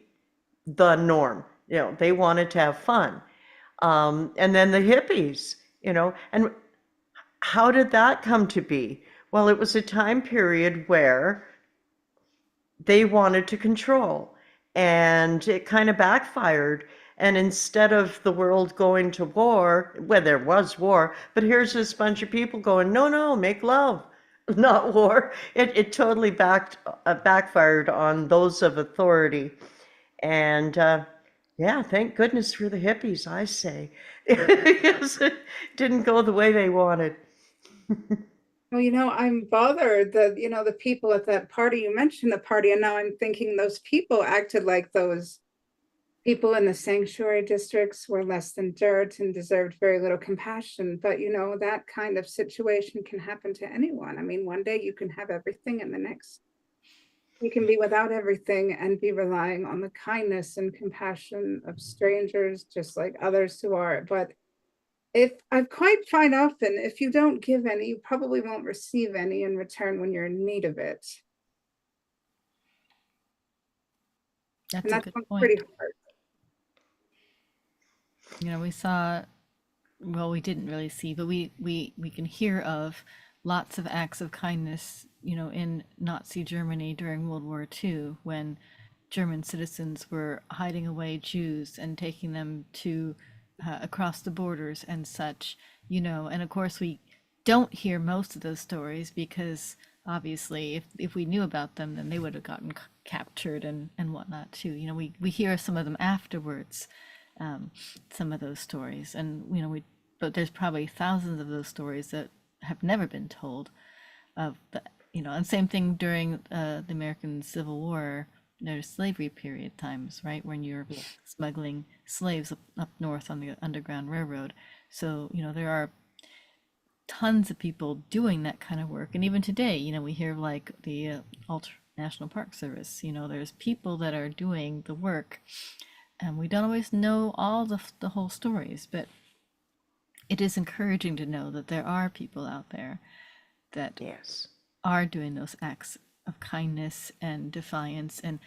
the norm. They wanted to have fun. And then the hippies, and how did that come to be? Well, it was a time period where they wanted to control, and it kind of backfired. And instead of the world going to war, well, there was war, but here's this bunch of people going, no, no, make love, not war. It totally backfired on those of authority. And Yeah, thank goodness for the hippies, I say. Because it didn't go the way they wanted. Well, I'm bothered that, the people at that party, you mentioned the party, and now I'm thinking those people acted like those people in the sanctuary districts were less than dirt and deserved very little compassion. But, that kind of situation can happen to anyone. I mean, one day you can have everything, and the next you can be without everything and be relying on the kindness and compassion of strangers, just like others who are. But if I quite find often, if you don't give any, you probably won't receive any in return when you're in need of it. That's And a that's good pretty point. hard. We saw, well, we didn't really see, but we can hear of lots of acts of kindness, in Nazi Germany during World War II, when German citizens were hiding away Jews and taking them to across the borders and such, and of course we don't hear most of those stories because obviously if we knew about them, then they would have gotten captured and whatnot too. We hear some of them afterwards, some of those stories, and but there's probably thousands of those stories that have never been told of the, and same thing during the American Civil War. There's slavery period times, right, when you're smuggling slaves up north on the Underground Railroad. So there are tons of people doing that kind of work, and even today, we hear like the National Park Service. There's people that are doing the work, and we don't always know all the whole stories, but it is encouraging to know that there are people out there that Yes. are doing those acts of kindness and defiance. And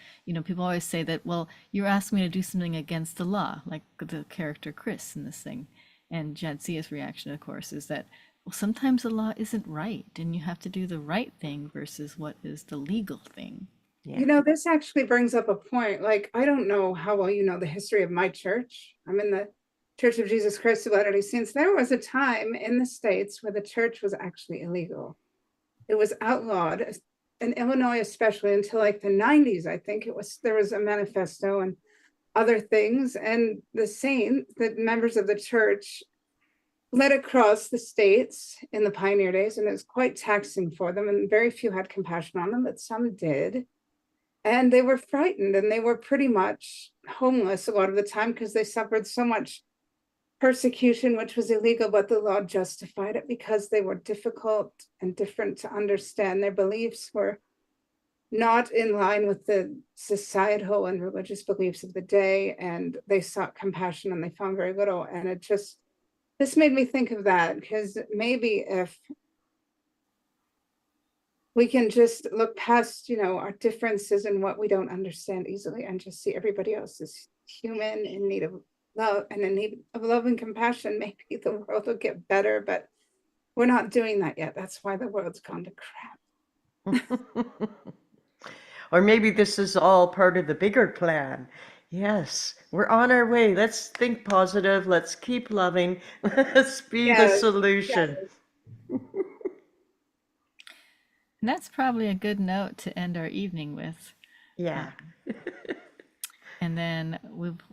people always say that, well, you're asking me to do something against the law, like the character Chris in this thing. And Jadzia's reaction, of course, is that, well, sometimes the law isn't right and you have to do the right thing versus what is the legal thing. Yeah. This actually brings up a point. Like, I don't know how well you know the history of my church. I'm in the Church of Jesus Christ of Latter-day Saints. There was a time in the States where the church was actually illegal. It was outlawed in Illinois, especially until like the 90s. I think there was a manifesto and other things. And the members of the church led across the states in the pioneer days, and it was quite taxing for them. And very few had compassion on them, but some did. And they were frightened, and they were pretty much homeless a lot of the time because they suffered so much persecution, which was illegal, but the law justified it because they were difficult and different to understand. Their beliefs were not in line with the societal and religious beliefs of the day, and they sought compassion and they found very little. And this made me think of that, because maybe if we can just look past, our differences and what we don't understand easily, and just see everybody else as human in need of love and in need of love and compassion, maybe the world will get better. But we're not doing that yet. That's why the world's gone to crap. Or maybe this is all part of the bigger plan. Yes, we're on our way. Let's think positive. Let's keep loving. Let's be the Yes, solution. yes. And that's probably a good note to end our evening with. Yeah. And then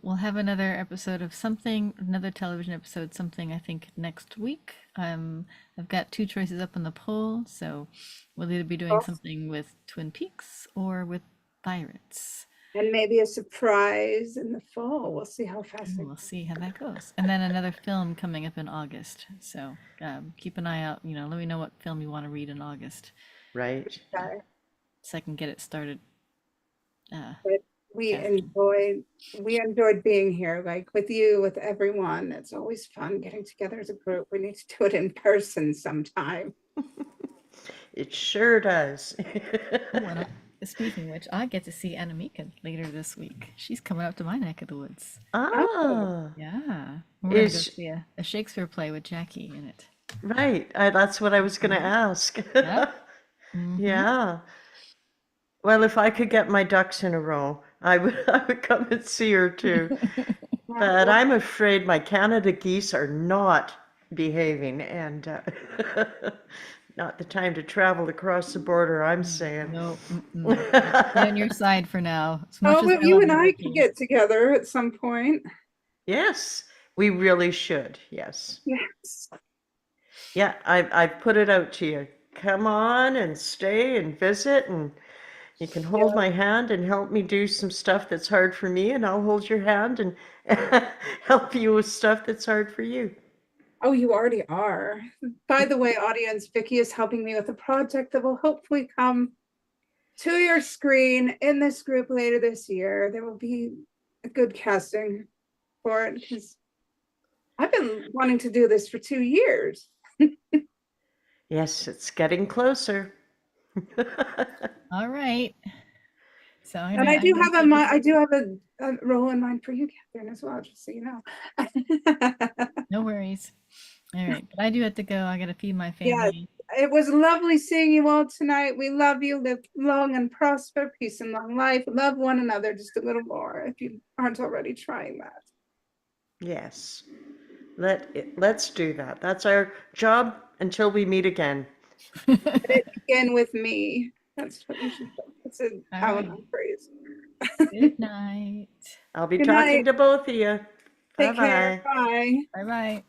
we'll have another episode of something, another television episode, something I think next week. I've got two choices up on the poll, so we'll either be doing something with Twin Peaks or with Pirates. And maybe a surprise in the fall. We'll see how fast We'll see how that goes. And then another film coming up in August. So keep an eye out. Let me know what film you want to read in August, Right. so I can get it started. But we casting. enjoyed being here, like with you, with everyone. It's always fun getting together as a group. We need to do it in person sometime. It sure does. Oh, and speaking of which, I get to see Anamika later this week. She's coming up to my neck of the woods. Ah, Yeah. We're going to go is see a Shakespeare play with Jackie in it. right. That's what I was going to ask. Yep. Mhm. Yeah. Well, if I could get my ducks in a row, I would come and see her too. But I'm afraid my Canada geese are not behaving, and Not the time to travel across the border, I'm saying. No, stay on your side for now. As much Oh, as but I you love and you, I could Vicky. get together at some point. Yes, we really should. Yes. Yes. Yeah, I've put it out to you. Come on and stay and visit, and you can hold my hand and help me do some stuff that's hard for me, and I'll hold your hand and help you with stuff that's hard for you. Oh, you already are. By the way, audience, Vicky is helping me with a project that will hopefully come to your screen in this group later this year. There will be a good casting for it because I've been wanting to do this for 2 years. Yes, it's getting closer. All right. So I'm And gonna, I do have take I do have a role in mind for you, Catherine, as well, just so you know. no worries. All right, but I do have to go. I gotta feed my Yes, family. it was lovely seeing you all tonight. We love you. Live long and prosper, peace and long life. Love one another just a little more if you aren't already trying that. Yes. Let's do that. That's our job until we meet again. Let it begin with me. That's what you should say. It's an All right. Al-Anon phrase. Good night. I'll be Good talking night. to both of you. Take care. Bye-bye. Bye. Bye bye.